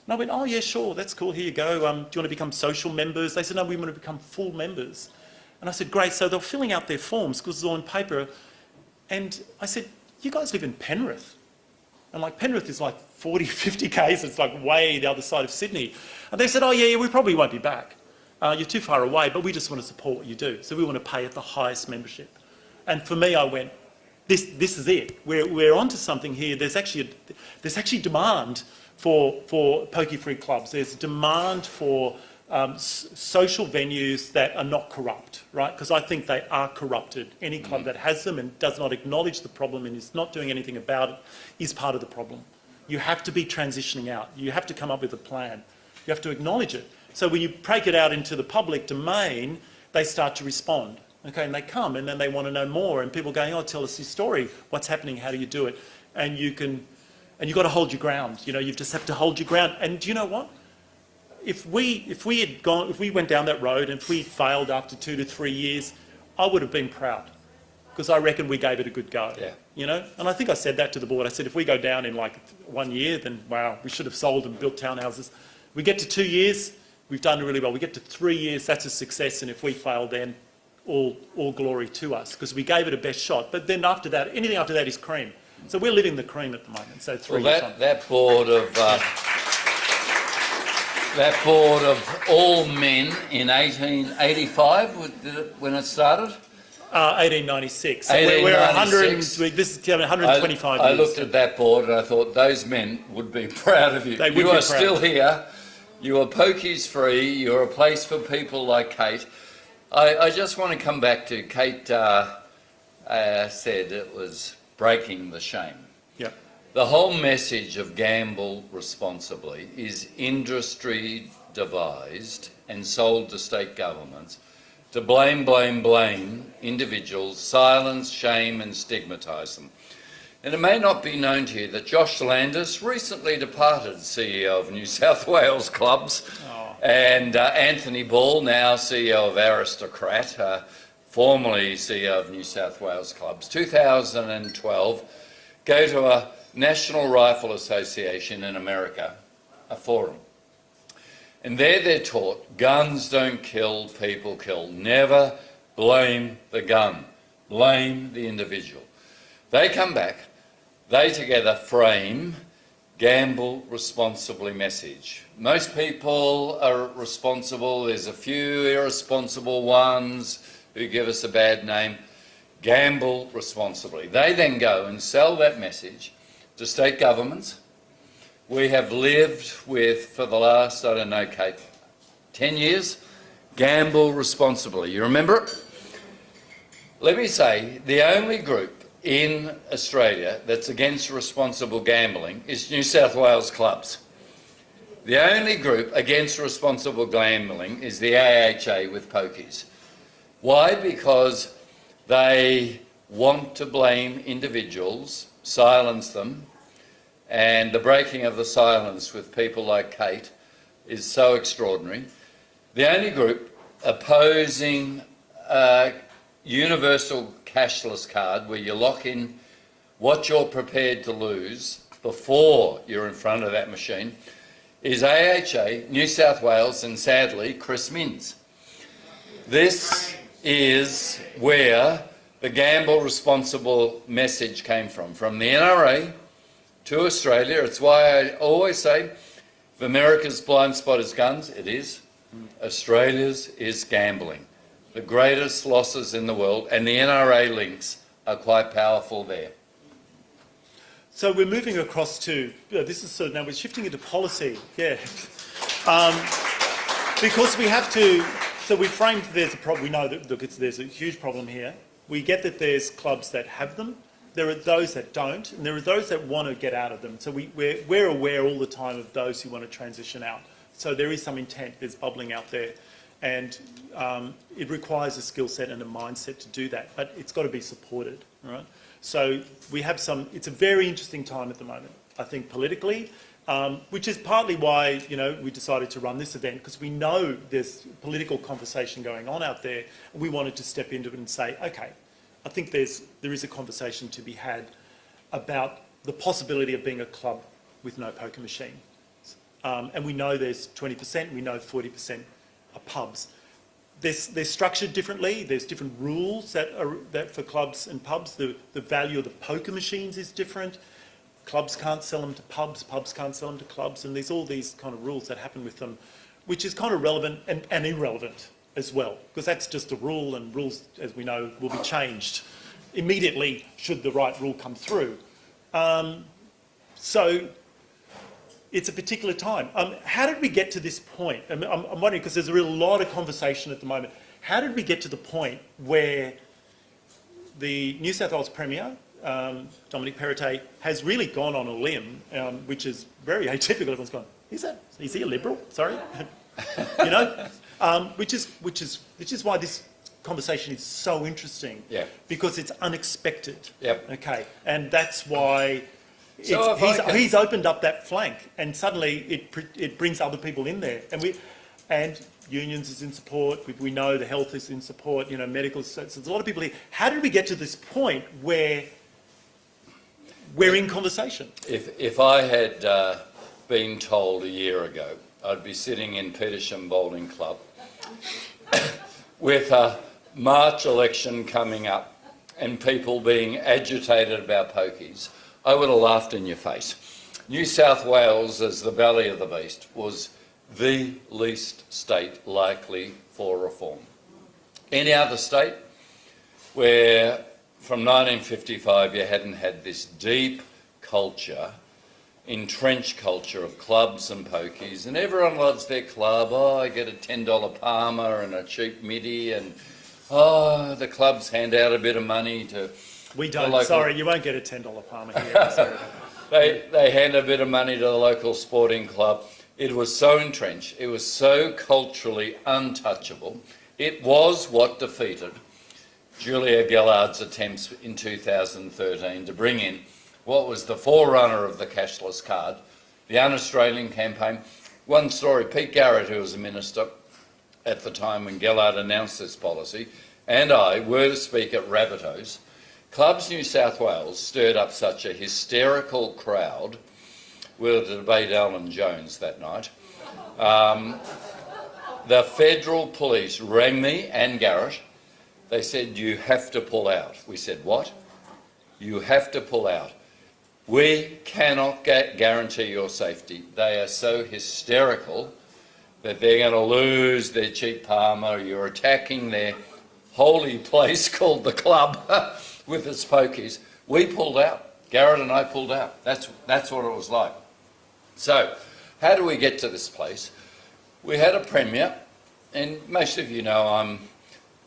And I went, oh, yeah, sure, that's cool. Here you go. Do you want to become social members? They said, no, we want to become full members. And I said, great. So they were filling out their forms because it's all on paper. And I said, you guys live in Penrith. And Penrith is 40, 50 k's. It's way the other side of Sydney. And they said, oh, yeah, we probably won't be back. You're too far away, but we just want to support what you do. So we want to pay at the highest membership. And for me, I went, this is it. We're onto something here. There's actually demand for pokie-free clubs. There's demand for social venues that are not corrupt, right? Because I think they are corrupted. Any club that has them and does not acknowledge the problem and is not doing anything about it is part of the problem. You have to be transitioning out. You have to come up with a plan. You have to acknowledge it. So when you break it out into the public domain, they start to respond. Okay, and they come and then they want to know more, and people going, oh, tell us your story. What's happening? How do you do it? And you've got to hold your ground. You just have to hold your ground. And do you know what? If we went down that road and if we failed after 2 to 3 years, I would have been proud, because I reckon we gave it a good go. Yeah. And I think I said that to the board. I said, if we go down in 1 year, then wow, we should have sold and built townhouses. We get to 2 years, we've done really well. We get to 3 years, that's a success. And if we fail, then all glory to us, because we gave it a best shot. But then after that, anything after that is cream. So we're living the cream at the moment. So 3 years on. That board of that board of all men in 1885, when it started? 1896. So 1896. we're 100, this is 125 I years. looked at that board and I thought those men would be proud of you. They would you be are proud. still here. You are Pokies free. You're a place for people like Kate. I just want to come back to Kate said it was breaking the shame. Yep. The whole message of gamble responsibly is industry devised and sold to state governments to blame individuals, silence, shame and stigmatise them. And it may not be known to you that Josh Landis, recently departed CEO of New South Wales Clubs, and Anthony Ball, now CEO of Aristocrat, formerly CEO of New South Wales Clubs, 2012, go to a National Rifle Association in America, a forum. And there they're taught, guns don't kill, people kill. Never blame the gun, blame the individual. They come back, they together frame gamble responsibly message. Most people are responsible, there's a few irresponsible ones who give us a bad name. Gamble responsibly. They then go and sell that message to state governments. We have lived with, for the last, I don't know, Kate, 10 years, gamble responsibly. You remember it? Let me say, the only group in Australia that's against responsible gambling is New South Wales Clubs. The only group against responsible gambling is the AHA with Pokies. Why? Because they want to blame individuals, silence them, and the breaking of the silence with people like Kate is so extraordinary. The only group opposing a universal cashless card where you lock in what you're prepared to lose before you're in front of that machine is AHA, New South Wales, and sadly, Chris Minns. This is where the gamble responsible message came from the NRA to Australia. It's why I always say, if America's blind spot is guns, it is. Australia's is gambling. The greatest losses in the world, and the NRA links are quite powerful there. So we're moving across to, this is sort of, now we're shifting into policy, yeah. Because we have to, so we framed there's a problem, we know that look, there's a huge problem here. We get that there's clubs that have them, there are those that don't, and there are those that want to get out of them. So we're aware all the time of those who want to transition out. So there is some intent, there's bubbling out there. And it requires a skill set and a mindset to do that, but it's got to be supported, right? So we have it's a very interesting time at the moment, I think, politically, which is partly why, we decided to run this event, because we know there's political conversation going on out there, and we wanted to step into it and say, okay, I think there is a conversation to be had about the possibility of being a club with no poker machine. And we know there's 20%, we know 40% are pubs. They're structured differently. There's different rules that for clubs and pubs. The value of the poker machines is different. Clubs can't sell them to pubs. Pubs can't sell them to clubs. And there's all these kind of rules that happen with them, which is kind of relevant and irrelevant as well, because that's just a rule, and rules, as we know, will be changed immediately should the right rule come through. So it's a particular time. How did we get to this point? I'm wondering, because there's a real lot of conversation at the moment. How did we get to the point where the New South Wales Premier, Dominic Perrottet, has really gone on a limb, which is very atypical. Everyone's gone, is he a Liberal? Sorry, which is why this conversation is so interesting. Yeah. Because it's unexpected. Yep. Okay, and that's why. So he's opened up that flank, and suddenly it brings other people in there, and unions is in support. We know the health is in support. Medical. So there's a lot of people here. How did we get to this point where we're in conversation? If I had been told a year ago, I'd be sitting in Petersham Bowling Club with a March election coming up, and people being agitated about pokies, I would have laughed in your face. New South Wales, as the belly of the beast, was the least state likely for reform. Any other state where from 1955 you hadn't had this deep culture, entrenched culture of clubs and pokies, and everyone loves their club. Oh, I get a $10 Palmer and a cheap midi, and oh, the clubs hand out a bit of money to We don't. local... Sorry, you won't get a $10 Palmer here. Sorry. They hand a bit of money to the local sporting club. It was so entrenched. It was so culturally untouchable. It was what defeated Julia Gillard's attempts in 2013 to bring in what was the forerunner of the cashless card, the Un-Australian campaign. One story, Pete Garrett, who was a minister at the time when Gillard announced this policy, and I were to speak at Rabbitohs. Clubs New South Wales stirred up such a hysterical crowd. We were to debate Alan Jones that night. The federal police rang me and Garrett. They said, you have to pull out. We said, what? You have to pull out. We cannot guarantee your safety. They are so hysterical that they're going to lose their cheap Palmer. You're attacking their holy place called the club with its pokies. We pulled out. Garrett and I pulled out. That's what it was like. So how do we get to this place? We had a premier, and most of you know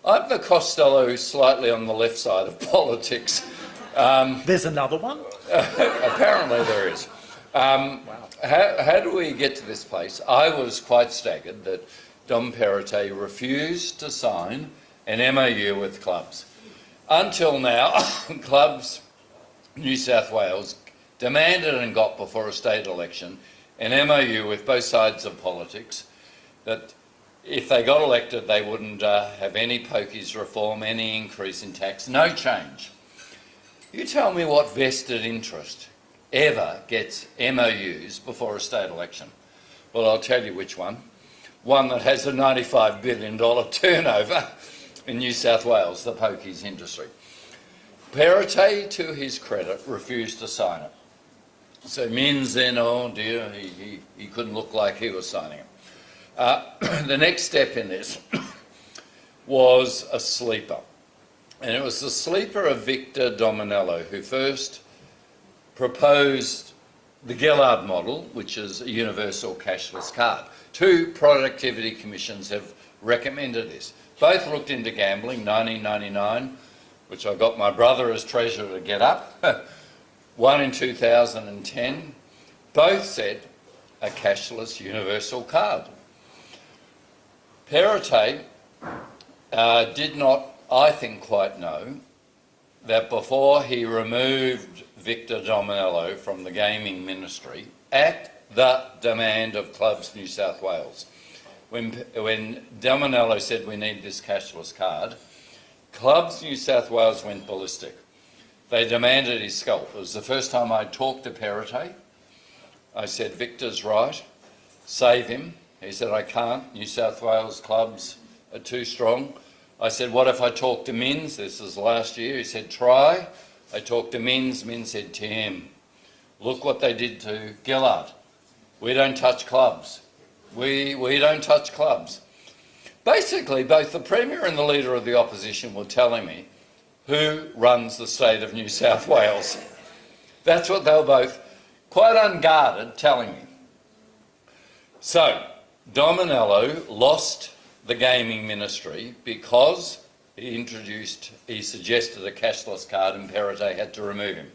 I'm the Costello who's slightly on the left side of politics. There's another one? Apparently there is. Wow. How do we get to this place? I was quite staggered that Dom Perrottet refused to sign an MOU with clubs. Until now, clubs, New South Wales, demanded and got before a state election an MOU with both sides of politics that if they got elected they wouldn't have any pokies reform, any increase in tax, no change. You tell me what vested interest ever gets MOUs before a state election. Well, I'll tell you which one. One that has a $95 billion turnover in New South Wales, the pokies industry. Perrottet, to his credit, refused to sign it. So Mins then, oh dear, he couldn't look like he was signing it. The next step in this was a sleeper. And it was the sleeper of Victor Dominello who first proposed the Gillard model, which is a universal cashless card. 2 productivity commissions have recommended this. Both looked into gambling, 1999, which I got my brother as treasurer to get up, one in 2010. Both said a cashless universal card. Perrottet did not, I think, quite know that before he removed Victor Dominello from the gaming ministry at the demand of Clubs New South Wales, when Dominello said we need this cashless card, Clubs New South Wales went ballistic. They demanded his scalp. It was the first time I talked to Perrottet. I said, Victor's right, save him. He said, I can't. New South Wales clubs are too strong. I said, what if I talk to Mins? This was last year. He said, try. I talked to Mins. Mins said, Tim, look what they did to Gillard. We don't touch clubs. We don't touch clubs. Basically, both the Premier and the Leader of the Opposition were telling me who runs the state of New South Wales. That's what they were both, quite unguarded, telling me. So, Dominello lost the gaming ministry because he suggested a cashless card and Perrottet had to remove him.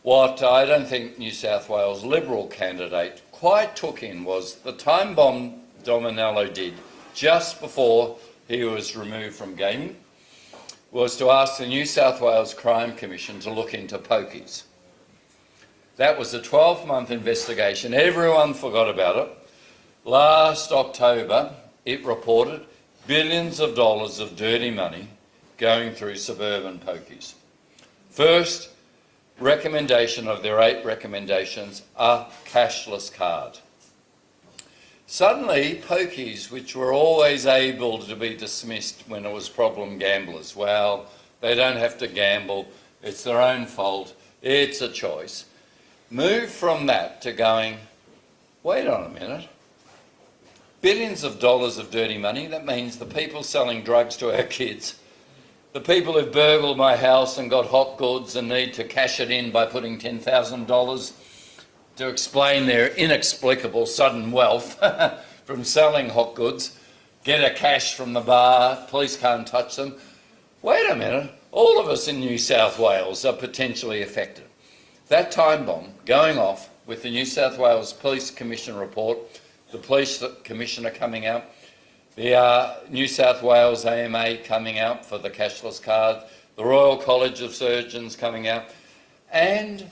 What I don't think New South Wales Liberal candidate quite took in was the time bomb Dominello did just before he was removed from gaming was to ask the New South Wales Crime Commission to look into pokies. That was a 12-month investigation. Everyone forgot about it. Last October, it reported billions of dollars of dirty money going through suburban pokies. First recommendation of their 8 recommendations, a cashless card. Suddenly, pokies, which were always able to be dismissed when it was problem gamblers, well, they don't have to gamble, it's their own fault, it's a choice, moved from that to going, wait on a minute, billions of dollars of dirty money. That means the people selling drugs to our kids, the people who burgled my house and got hot goods and need to cash it in by putting $10,000 to explain their inexplicable sudden wealth from selling hot goods, get a cash from the bar, police can't touch them. Wait a minute, all of us in New South Wales are potentially affected. That time bomb going off with the New South Wales Police Commission report, the Police Commissioner coming out, the New South Wales AMA coming out for the cashless card, the Royal College of Surgeons coming out, and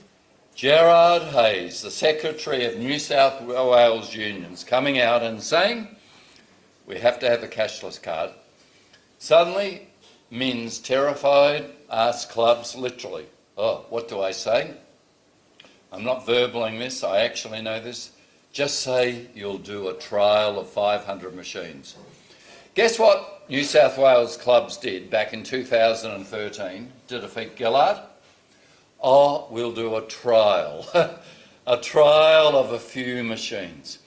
Gerard Hayes, the Secretary of New South Wales Unions, coming out and saying we have to have a cashless card. Suddenly, Min's terrified, asked clubs literally, oh, what do I say? I'm not verballing this, I actually know this. Just say you'll do a trial of 500 machines. Guess what New South Wales clubs did back in 2013 to defeat Gillard? Oh, we'll do a trial, a trial of a few machines.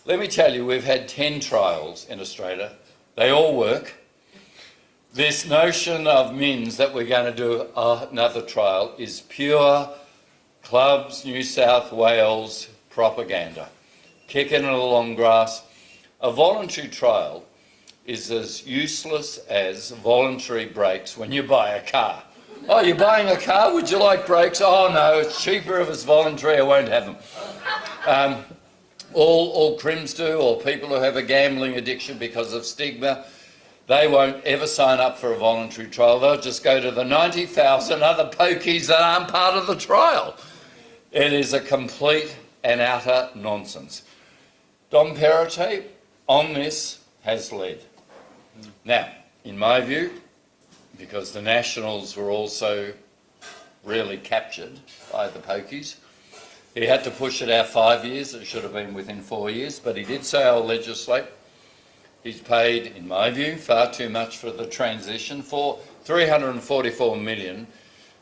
Let me tell you, we've had 10 trials in Australia. They all work. This notion of Min's that we're going to do another trial is pure Clubs New South Wales propaganda. Kicking it along grass. A voluntary trial is as useless as voluntary brakes when you buy a car. Oh, you're buying a car? Would you like brakes? Oh no, it's cheaper if it's voluntary, I won't have them. All crims do, or people who have a gambling addiction because of stigma, they won't ever sign up for a voluntary trial. They'll just go to the 90,000 other pokies that aren't part of the trial. It is a complete and utter nonsense. Dom Perrottet on this has led. Now, in my view, because the Nationals were also really captured by the pokies, he had to push it out 5 years. It should have been within 4 years, but he did say, I'll legislate. He's paid, in my view, far too much for the transition, for $344 million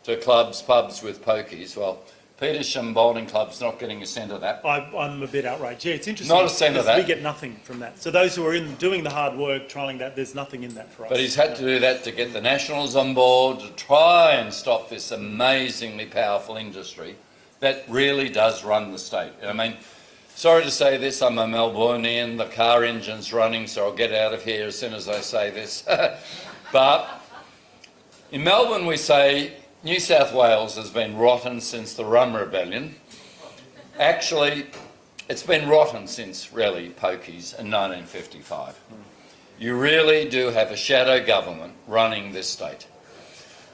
to clubs, pubs with pokies. Well, Petersham Bowling Club's not getting a cent of that. I'm a bit outraged. Yeah, it's interesting. Not a cent of that. We get nothing from that. So those who are doing the hard work, trialling that, there's nothing in that for us. But he's had to do that to get the Nationals on board, to try and stop this amazingly powerful industry that really does run the state. I mean, sorry to say this, I'm a Melbourneian, the car engine's running, so I'll get out of here as soon as I say this. But in Melbourne we say New South Wales has been rotten since the Rum Rebellion. Actually, it's been rotten since, really, pokies in 1955. You really do have a shadow government running this state.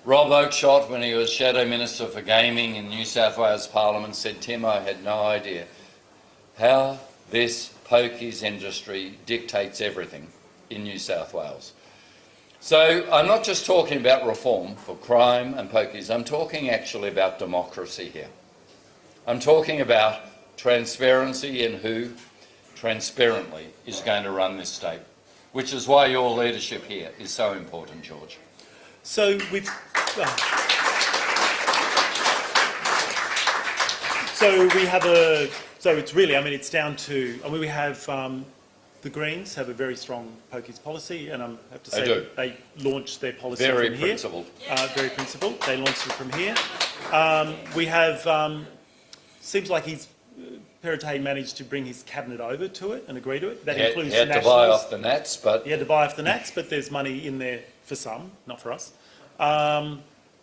Rob Oakeshott, when he was Shadow Minister for Gaming in New South Wales Parliament, said, Tim, I had no idea how this pokies industry dictates everything in New South Wales. So I'm not just talking about reform for crime and pokies, I'm talking actually about democracy here. I'm talking about transparency in who transparently is going to run this state, which is why your leadership here is so important, George. So it's really, I mean, it's down to, I mean, we have, the Greens have a very strong pokies policy, and I have to say they launched their policy from here. Very principled. Very principled. They launched it from here. We have, seems like Perrottet managed to bring his cabinet over to it and agree to it. That includes the Nationals. He had to buy off the Nats, but... He had to buy off the Nats, but there's money in there for some, not for us.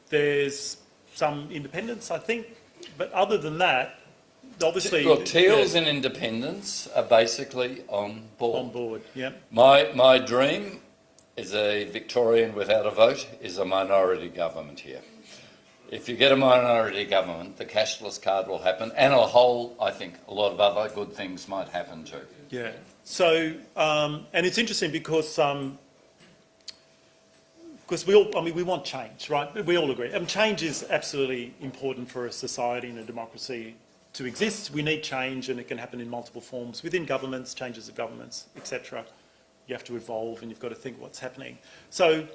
There's some independence, I think, but other than that, obviously... Well, Teals and independents are basically on board. On board, yeah. My dream as a Victorian without a vote is a minority government here. If you get a minority government, the cashless card will happen, and I think a lot of other good things might happen too. Yeah. So, and it's interesting because we want change, right? We all agree. Change is absolutely important for a society and a democracy to exist. We need change, and it can happen in multiple forms within governments, changes of governments, etc. You have to evolve, and you've got to think what's happening. So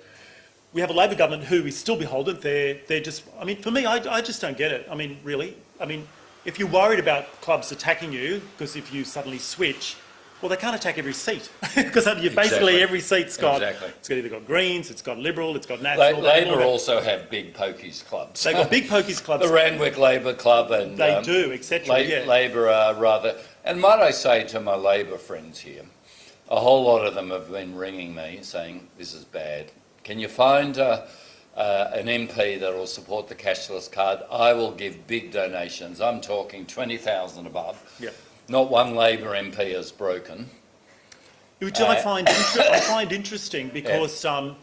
we have a Labor government who is still beholden. They're just, I mean, for me, I just don't get it. I mean, really. I mean, if you're worried about clubs attacking you, because if you suddenly switch, Well, they can't attack every seat because basically every seat's got, it's either got Greens, it's got Liberal, it's got National. Labor also have big pokies clubs. They've got big pokies clubs. The Randwick Labor Club and... They do, etc. Labor are rather... And might I say to my Labor friends here, a whole lot of them have been ringing me saying, this is bad. Can you find an MP that will support the cashless card? I will give big donations. I'm talking 20,000 above. Yeah. Not one Labor MP is broken. Which I find interesting because, people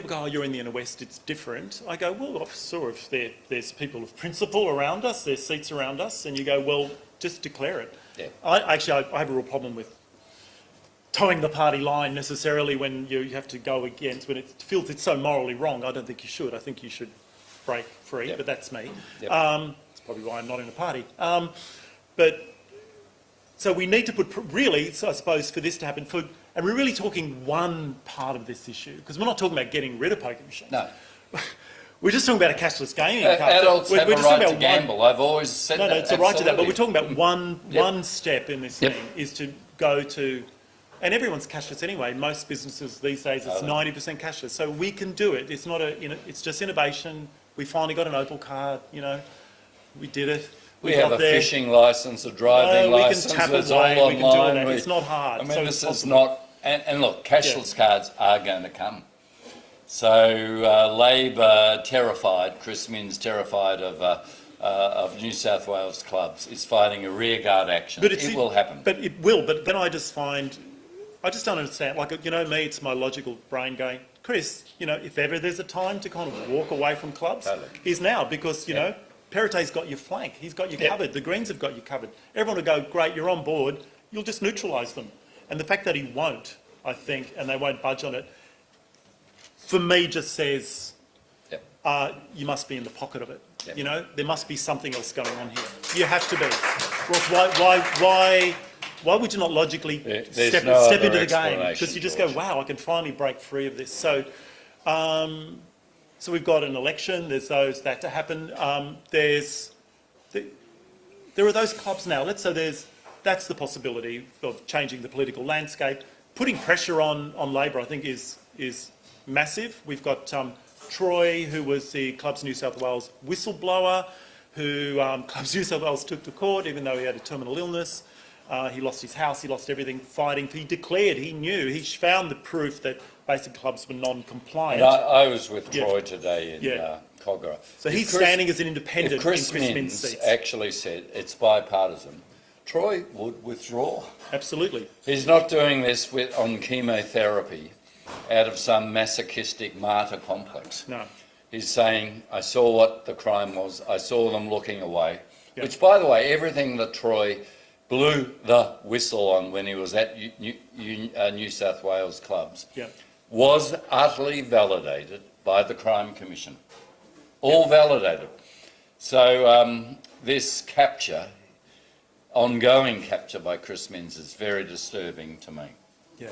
go, oh, you're in the inner west, it's different. I go, well, sure, if there's people of principle around us, there's seats around us, and you go, well, just declare it. Yeah. I have a real problem with towing the party line necessarily when you have to go against, when it feels it's so morally wrong. I don't think you should. I think you should break free, but that's me. Yep. That's probably why I'm not in a party. So we need to put, really, so I suppose, for this to happen, and we're really talking one part of this issue, because we're not talking about getting rid of poker machines. No. We're just talking about a cashless gaming card. Adults have a right to gamble. I've always said that. No, it's a right to that, but we're talking about one step in this thing, is to go to, and everyone's cashless anyway. Most businesses these days, it's 90% cashless. So we can do it. It's not it's just innovation. We finally got an Opal card, we did it. We have a fishing licence, a driving licence, we can tap it's away, all we can do all online. that. It's not hard. I mean, so this is not, and look, cashless cards are going to come. So Labor terrified, Chris Minns terrified of New South Wales clubs, is fighting a rearguard action. But it will happen. But it will, but then I just don't understand, me, it's my logical brain going, Chris, if ever there's a time to kind of walk away from clubs, is now, because, Perrottet's got your flank. He's got you covered. The Greens have got you covered. Everyone will go, great, you're on board. You'll just neutralise them. And the fact that he won't, I think, and they won't budge on it, for me just says you must be in the pocket of it. There must be something else going on here. You have to be. Why would you not logically step into the game? Because you just go, wow, I can finally break free of this. So we've got an election, there's that to happen. There are those clubs now. That's the possibility of changing the political landscape. Putting pressure on Labor, I think, is massive. We've got Troy, who was the Clubs New South Wales whistleblower, who Clubs New South Wales took to court, even though he had a terminal illness. He lost his house, he lost everything fighting. He declared, he knew, he found the proof that basic clubs were non-compliant. I was with Troy today in Kogarah. So he's standing as an independent if Chris Minns actually said it's bipartisan, Troy would withdraw. Absolutely. He's not doing this on chemotherapy out of some masochistic martyr complex. No. He's saying, I saw what the crime was, I saw them looking away, which, by the way, everything that Troy blew the whistle on when he was at New South Wales clubs was utterly validated by the Crime Commission. All validated. So this capture, ongoing capture by Chris Minns, is very disturbing to me. Yeah.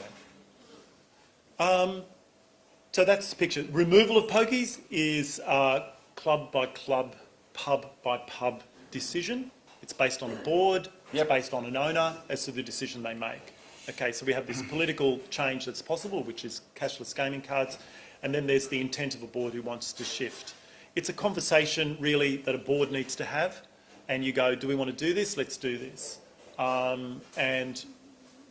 So that's the picture. Removal of pokies is a club by club, pub by pub decision. It's based on a board, it's based on an owner as to the decision they make. Okay, so we have this political change that's possible, which is cashless gaming cards, and then there's the intent of a board who wants to shift. It's a conversation, really, that a board needs to have, and you go, do we want to do this? Let's do this. And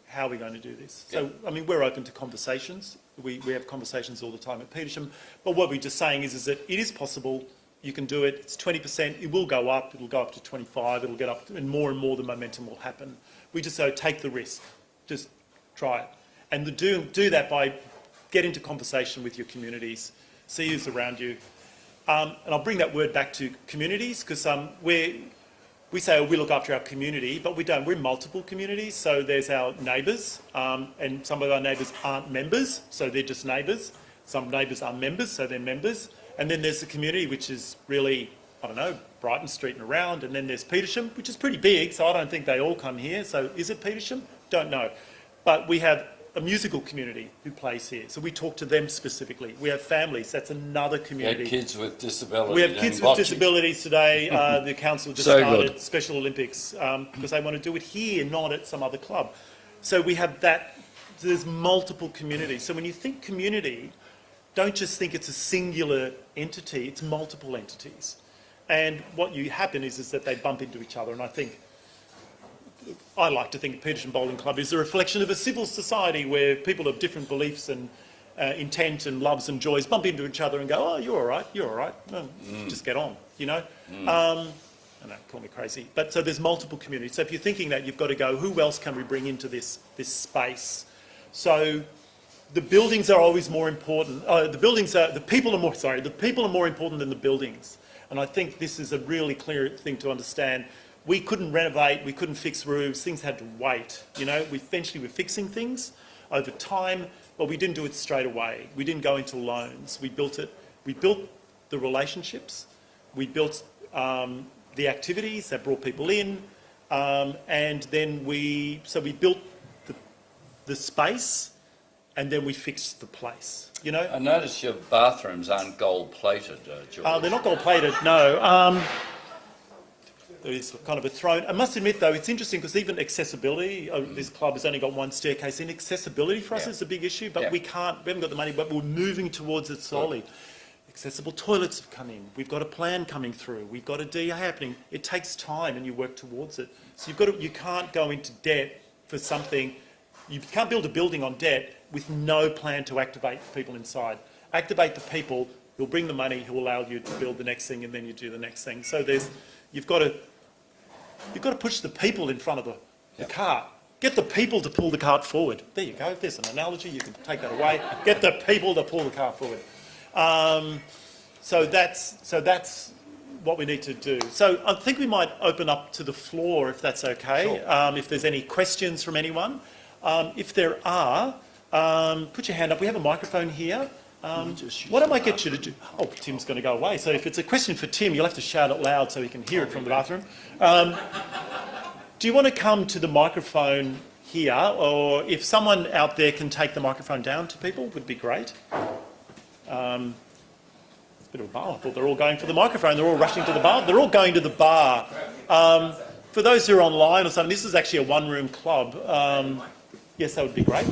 how are we going to do this? So, I mean, we're open to conversations. We have conversations all the time at Petersham, but what we're just saying is that it is possible. You can do it. It's 20%. It will go up. It'll go up to 25. It'll get up, and more the momentum will happen. We just say, take the risk. Just try it. And do that by get into conversation with your communities. See who's around you. And I'll bring that word back to communities, because we say, oh, we look after our community, but we don't. We're multiple communities. So there's our neighbours, and some of our neighbours aren't members, so they're just neighbours. Some neighbours are members, so they're members. And then there's the community, which is really, I don't know, Brighton Street and around. And then there's Petersham, which is pretty big, so I don't think they all come here. So is it Petersham? Don't know. But we have a musical community who plays here, so we talk to them specifically. We have families, that's another community. We have kids with disabilities. We have kids with disabilities today. The council just started Special Olympics because they want to do it here, not at some other club. So we have that, there's multiple communities. So when you think community, don't just think it's a singular entity, it's multiple entities. And what you happen is that they bump into each other. And I like to think Petersham Bowling Club is a reflection of a civil society where people of different beliefs and intent and loves and joys bump into each other and go, oh, you're all right, you're all right. Well, just get on, you know. I know, call me crazy. But so there's multiple communities. So if you're thinking that, you've got to go, who else can we bring into this space? So the buildings are always more important. The people are more important than the buildings. And I think this is a really clear thing to understand. We couldn't renovate, we couldn't fix roofs, things had to wait. You know, eventually we're fixing things over time, but we didn't do it straight away. We didn't go into loans. We built it. We built the relationships. We built the activities that brought people in, and then we built the space, and then we fixed the place. You know. I notice your bathrooms aren't gold-plated, George. They're not gold-plated, no. There is kind of a throne. I must admit, though, it's interesting because even accessibility, this club has only got one staircase in. Accessibility for us is a big issue, but we haven't got the money, but we're moving towards it slowly. Accessible toilets have come in. We've got a plan coming through. We've got a DA happening. It takes time and you work towards it. So you can't go into debt for something. You can't build a building on debt with no plan to activate people inside. Activate the people, who'll bring the money, who will allow you to build the next thing, and then you do the next thing. So you've got to push the people in front of the cart. Get the people to pull the cart forward. There you go. There's an analogy. You can take that away. Get the people to pull the cart forward. So that's what we need to do. So I think we might open up to the floor, if that's okay. Sure. If there's any questions from anyone. If there are, put your hand up. We have a microphone here. What I might get you to do... Oh, Tim's going to go away. So if it's a question for Tim, you'll have to shout it loud so he can hear it from the bathroom. Do you want to come to the microphone here? Or if someone out there can take the microphone down to people, would be great. It's a bit of a bar. I thought they're all going for the microphone. They're all rushing to the bar. They're all going to the bar. For those who are online or something, this is actually a one-room club. Yes, that would be great.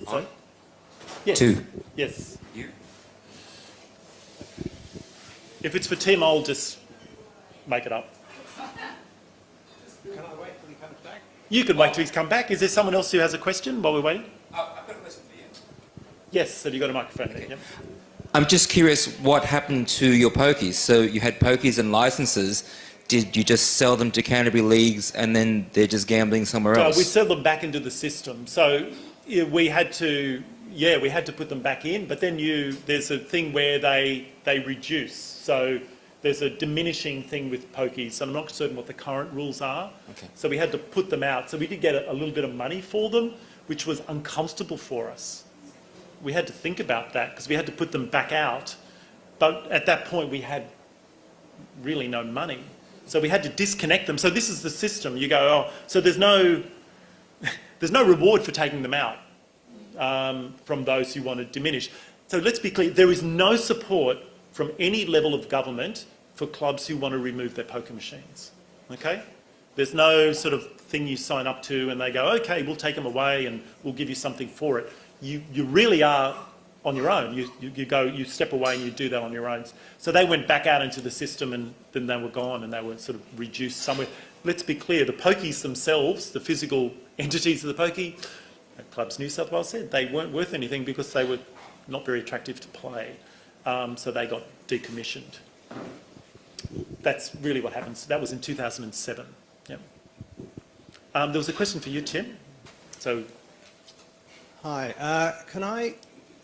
So, yes. Two. Yes. If it's for Tim, I'll just make it up. Can I wait till he comes back? You can wait till he's come back. Is there someone else who has a question while we're waiting? I've got a question for you. Yes, have you got a microphone there? Yep. I'm just curious what happened to your pokies. So you had pokies and licences. Did you just sell them to Canterbury Leagues and then they're just gambling somewhere else? We sell them back into the system. So we had to put them back in, but then there's a thing where they reduce. So there's a diminishing thing with pokies, and I'm not certain what the current rules are. Okay. So we had to put them out. So we did get a little bit of money for them, which was uncomfortable for us. We had to think about that because we had to put them back out. But at that point, we had really no money. So we had to disconnect them. So this is the system. You go, so there's no reward for taking them out from those who want to diminish. So let's be clear, there is no support from any level of government for clubs who want to remove their poker machines, okay? There's no sort of thing you sign up to and they go, okay, we'll take them away and we'll give you something for it. You really are on your own. You step away and you do that on your own. So they went back out into the system and then they were gone and they were sort of reduced somewhere. Let's be clear, the pokies themselves, the physical entities of the pokey, Clubs New South Wales said they weren't worth anything because they were not very attractive to play. So they got decommissioned. That's really what happened. So that was in 2007. Yep. There was a question for you, Tim. So, Hi. Can I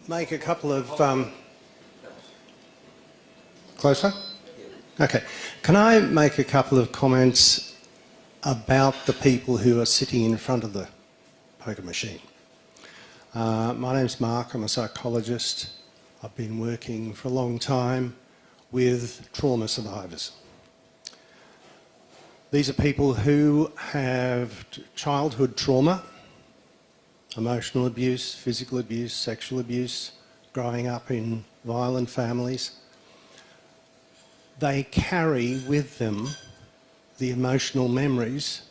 make a couple of... Closer? Okay. Can I make a couple of comments about the people who are sitting in front of the poker machine? My name's Mark. I'm a psychologist. I've been working for a long time with trauma survivors. These are people who have childhood trauma, emotional abuse, physical abuse, sexual abuse, growing up in violent families. They carry with them the emotional memories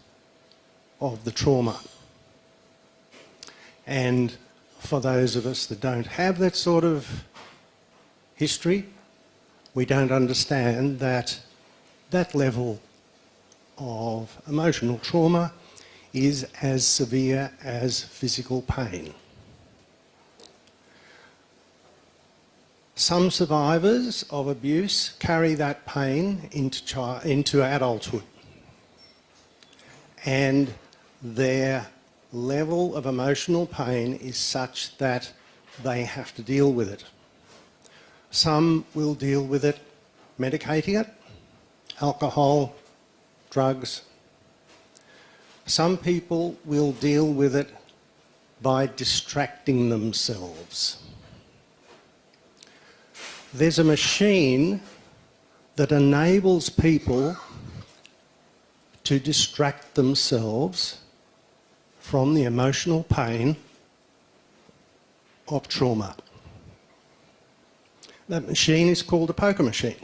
of the trauma. And for those of us that don't have that sort of history, we don't understand that that level of emotional trauma is as severe as physical pain. Some survivors of abuse carry that pain into adulthood, and their level of emotional pain is such that they have to deal with it. Some will deal with it medicating it, alcohol, drugs. Some people will deal with it by distracting themselves. There's a machine that enables people to distract themselves from the emotional pain of trauma. That machine is called a poker machine.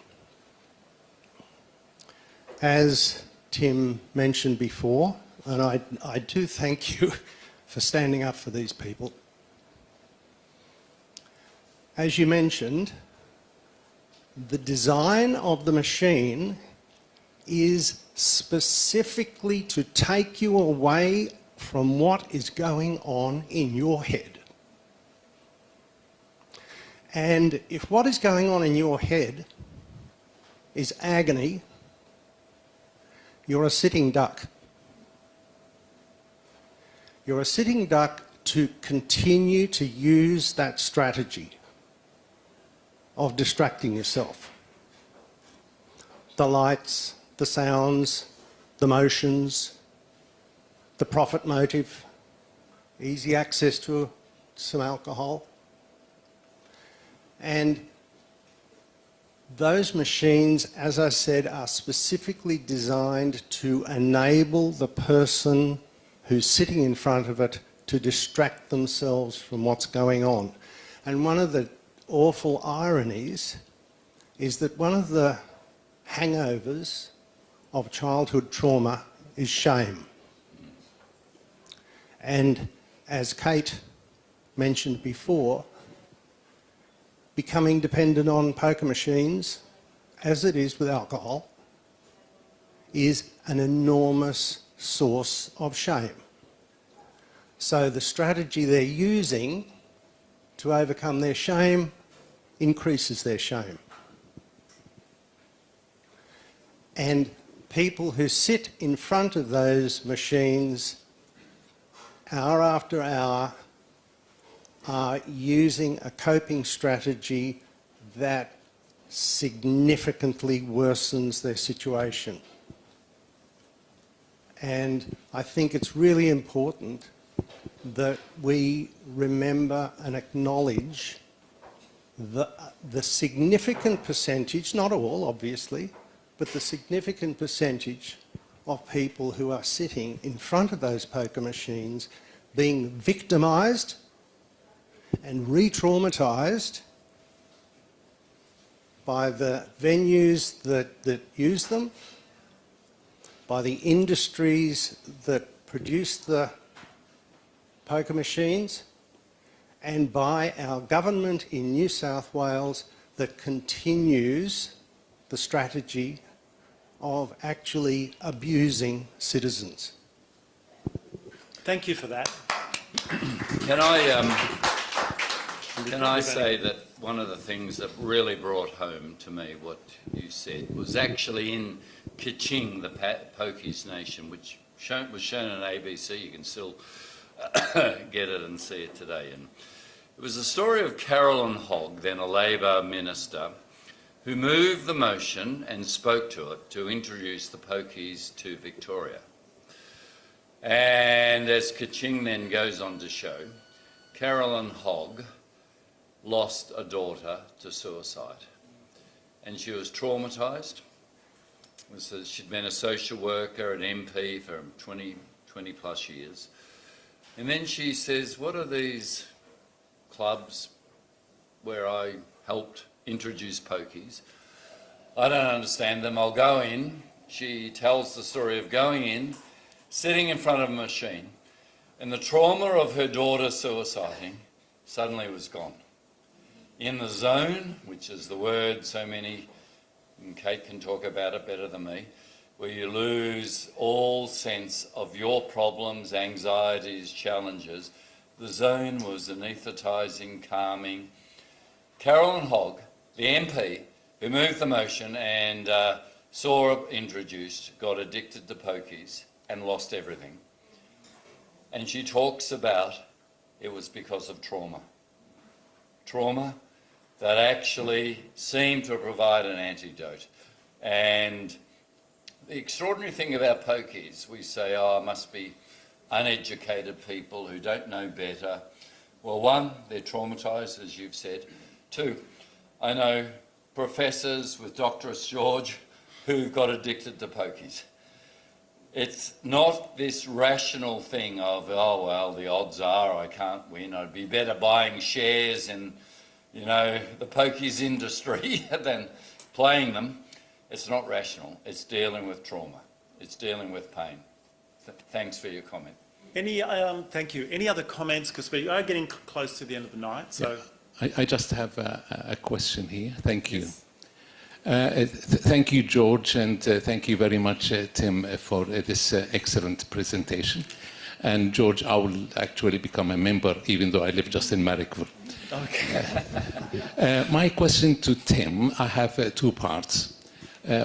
As Tim mentioned before, and I do thank you for standing up for these people. As you mentioned, the design of the machine is specifically to take you away from what is going on in your head. And if what is going on in your head is agony, you're a sitting duck. You're a sitting duck to continue to use that strategy of distracting yourself. The lights, the sounds, the motions, the profit motive, easy access to some alcohol. And those machines, as I said, are specifically designed to enable the person who's sitting in front of it to distract themselves from what's going on. And one of the awful ironies is that one of the hangovers of childhood trauma is shame. And as Kate mentioned before, becoming dependent on poker machines, as it is with alcohol, is an enormous source of shame. So the strategy they're using to overcome their shame increases their shame. And people who sit in front of those machines hour after hour are using a coping strategy that significantly worsens their situation. And I think it's really important that we remember and acknowledge the significant percentage, not all obviously, but the significant percentage of people who are sitting in front of those poker machines being victimised and re-traumatised by the venues that use them, by the industries that produce the poker machines, and by our government in New South Wales that continues the strategy of actually abusing citizens. Thank you for that. Can I say that one of the things that really brought home to me what you said was actually in Kaching, the Pokies nation, which was shown on ABC. You can still get it and see it today. And it was the story of Carolyn Hogg, then a Labor minister, who moved the motion and spoke to it to introduce the Pokies to Victoria. And as Kaching then goes on to show, Carolyn Hogg lost a daughter to suicide. And she was traumatised. So she'd been a social worker, an MP for 20 plus years. And then she says, what are these clubs where I helped introduce pokies? I don't understand them. I'll go in. She tells the story of going in, sitting in front of a machine, And the trauma of her daughter suiciding suddenly was gone. In the zone, which is the word so many, and Kate can talk about it better than me, where you lose all sense of your problems, anxieties, challenges, the zone was anaesthetising, calming. Carolyn Hogg, the MP, who moved the motion and saw it introduced, got addicted to pokies and lost everything. And she talks about it was because of trauma. Trauma that actually seemed to provide an antidote. And the extraordinary thing about pokies, we say, oh, it must be uneducated people who don't know better. Well, one, they're traumatised, as you've said. Two, I know professors with Doctorate George who got addicted to pokies. It's not this rational thing of, oh, well, the odds are I can't win. I'd be better buying shares in, you know, the pokies industry than playing them. It's not rational. It's dealing with trauma. It's dealing with pain. Thanks for your comment. Thank you. Any other comments? Because we are getting close to the end of the night. So, I just have a question here. Thank you. Yes. Thank you, George, and thank you very much, Tim, for this excellent presentation. And George, I will actually become a member, even though I live just in Marrickville. Okay. My question to Tim, I have two parts.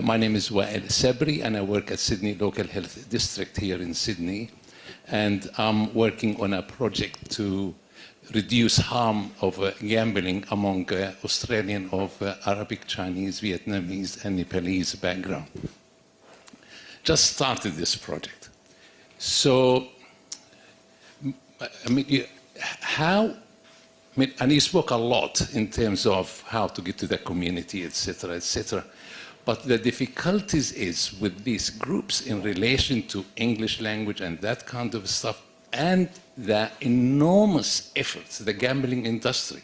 My name is Wael Sabri, and I work at Sydney Local Health District here in Sydney. And I'm working on a project to reduce harm of gambling among Australian of Arabic, Chinese, Vietnamese, and Nepalese background. Just started this project. So, I mean, and you spoke a lot in terms of how to get to the community, etc., etc. But the difficulties is with these groups in relation to English language and that kind of stuff, and the enormous efforts the gambling industry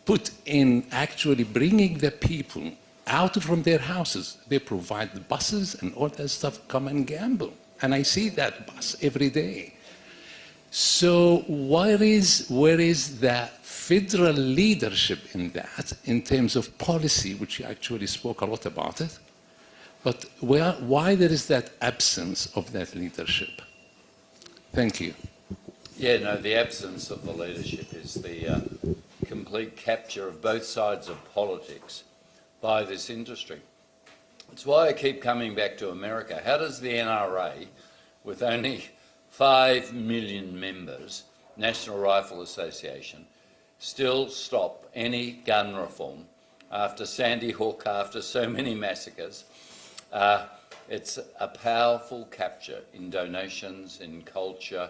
put in actually bringing the people out from their houses. They provide the buses and all that stuff, come and gamble. And I see that bus every day. So where is the federal leadership in that, in terms of policy, which you actually spoke a lot about it, but why there is that absence of that leadership? Thank you. Yeah, no, the absence of the leadership is the complete capture of both sides of politics by this industry. It's why I keep coming back to America. How does the NRA, with only 5 million members, National Rifle Association, still stop any gun reform after Sandy Hook, after so many massacres? It's a powerful capture in donations, in culture.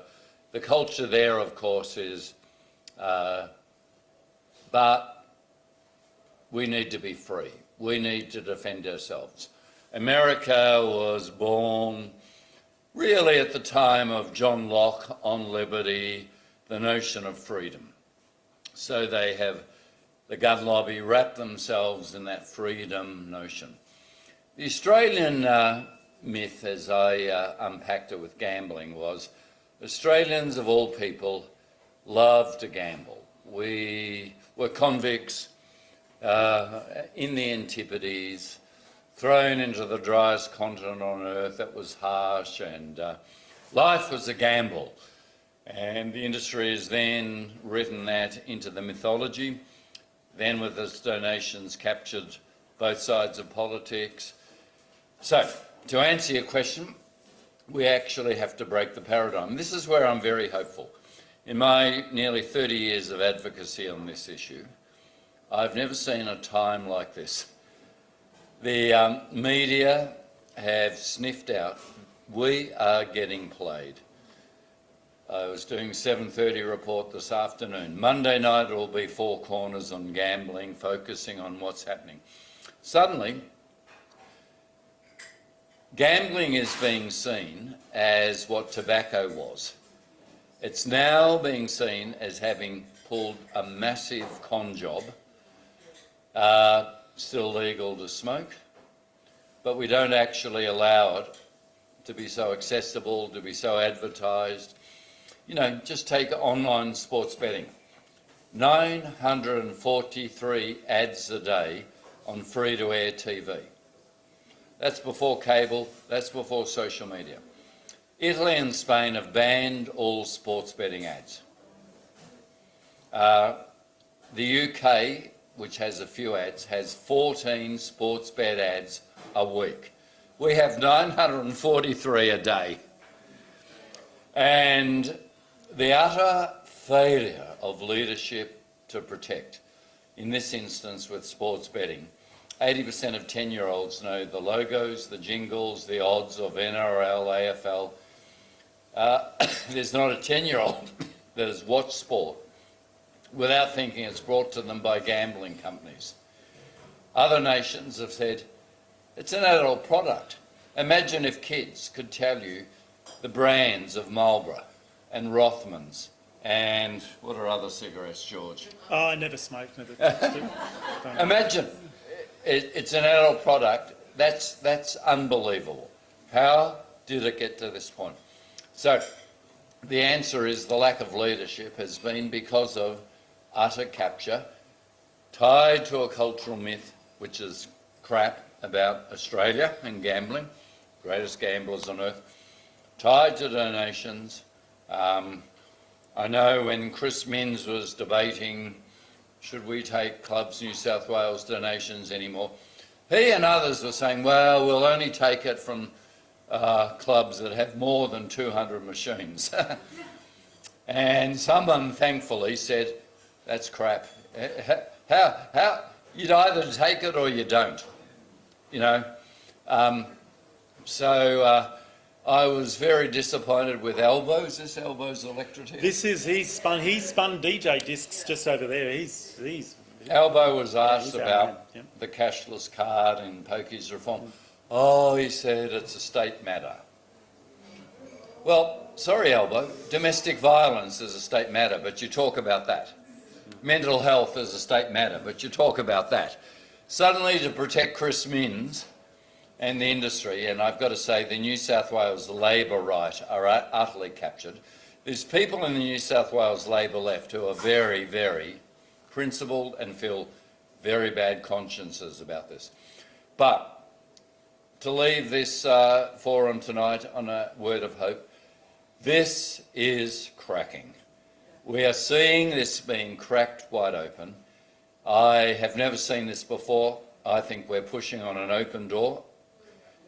The culture there, of course, is, but we need to be free. We need to defend ourselves. America was born really at the time of John Locke on liberty, the notion of freedom. So they have, the gun lobby, wrapped themselves in that freedom notion. The Australian myth, as I unpacked it with gambling, was Australians of all people love to gamble. We were convicts in the Antipodes, thrown into the driest continent on earth that was harsh, and life was a gamble. And the industry has then written that into the mythology, then with its donations captured both sides of politics. So, to answer your question, we actually have to break the paradigm. This is where I'm very hopeful. In my nearly 30 years of advocacy on this issue, I've never seen a time like this. The media have sniffed out, we are getting played. I was doing 7:30 report this afternoon. Monday night it will be Four Corners on gambling, focusing on what's happening. Suddenly, gambling is being seen as what tobacco was. It's now being seen as having pulled a massive con job. Still legal to smoke, but we don't actually allow it to be so accessible, to be so advertised. You know, just take online sports betting. 943 ads a day on free-to-air TV. That's before cable, that's before social media. Italy and Spain have banned all sports betting ads. The UK, which has a few ads, has 14 sports bet ads a week. We have 943 a day. And the utter failure of leadership to protect, in this instance with sports betting, 80% of 10-year-olds know the logos, the jingles, the odds of NRL, AFL. There's not a 10-year-old that has watched sport without thinking it's brought to them by gambling companies. Other nations have said, it's an adult product. Imagine if kids could tell you the brands of Marlboro and Rothmans and what are other cigarettes, George? Oh, I never smoked, never. Imagine, it's an adult product. That's unbelievable. How did it get to this point? So the answer is the lack of leadership has been because of utter capture, tied to a cultural myth, which is crap about Australia and gambling, greatest gamblers on earth, tied to donations. I know when Chris Minns was debating, should we take Clubs New South Wales donations anymore, he and others were saying, well, we'll only take it from clubs that have more than 200 machines. And someone thankfully said, that's crap. How? You'd either take it or you don't, you know. I was very disappointed with Elbow. Is this Elbow's electorate here? This is, he spun DJ discs just over there. Elbow was asked our about man, yep. the cashless card and Pokies reform. Oh, he said it's a state matter. Well, sorry, Elbow, domestic violence is a state matter, but you talk about that. Mental health is a state matter, but you talk about that. Suddenly, to protect Chris Minns and the industry, and I've got to say the New South Wales Labor right are utterly captured. There's people in the New South Wales Labor left who are very, very principled and feel very bad consciences about this. But to leave this forum tonight on a word of hope, this is cracking. We are seeing this being cracked wide open. I have never seen this before. I think we're pushing on an open door.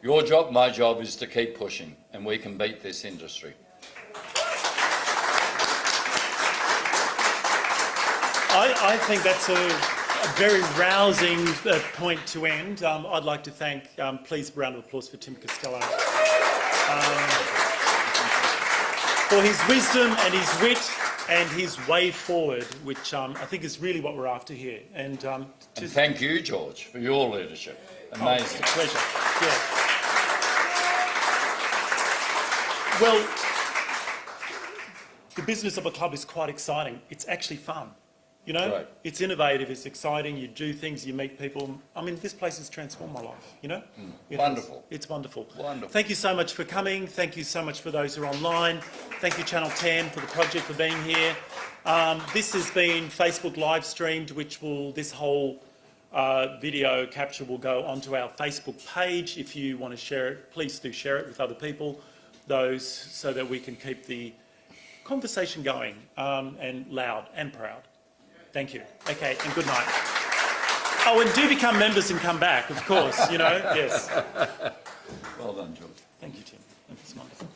Your job, my job, is to keep pushing, and we can beat this industry. I think that's a very rousing point to end. I'd like to thank, please, a round of applause for Tim Costello, for his wisdom and his wit and his way forward, which I think is really what we're after here. And thank you, George, for your leadership. Amazing. It's a pleasure. Yeah. Well, the business of a club is quite exciting. It's actually fun. You know, right. It's innovative, it's exciting, you do things, you meet people. I mean, this place has transformed my life, you know? Wonderful. It's wonderful. Wonderful. Thank you so much for coming. Thank you so much for those who are online. Thank you, Channel 10, for the project, for being here. This has been Facebook live streamed, which will, this whole video capture will go onto our Facebook page. If you want to share it, please do share it with other people, those, so that we can keep the conversation going and loud and proud. Thank you. Okay, and good night. Oh, and do become members and come back, of course, you know, yes. Well done, George. Thank you, Tim. That's wonderful.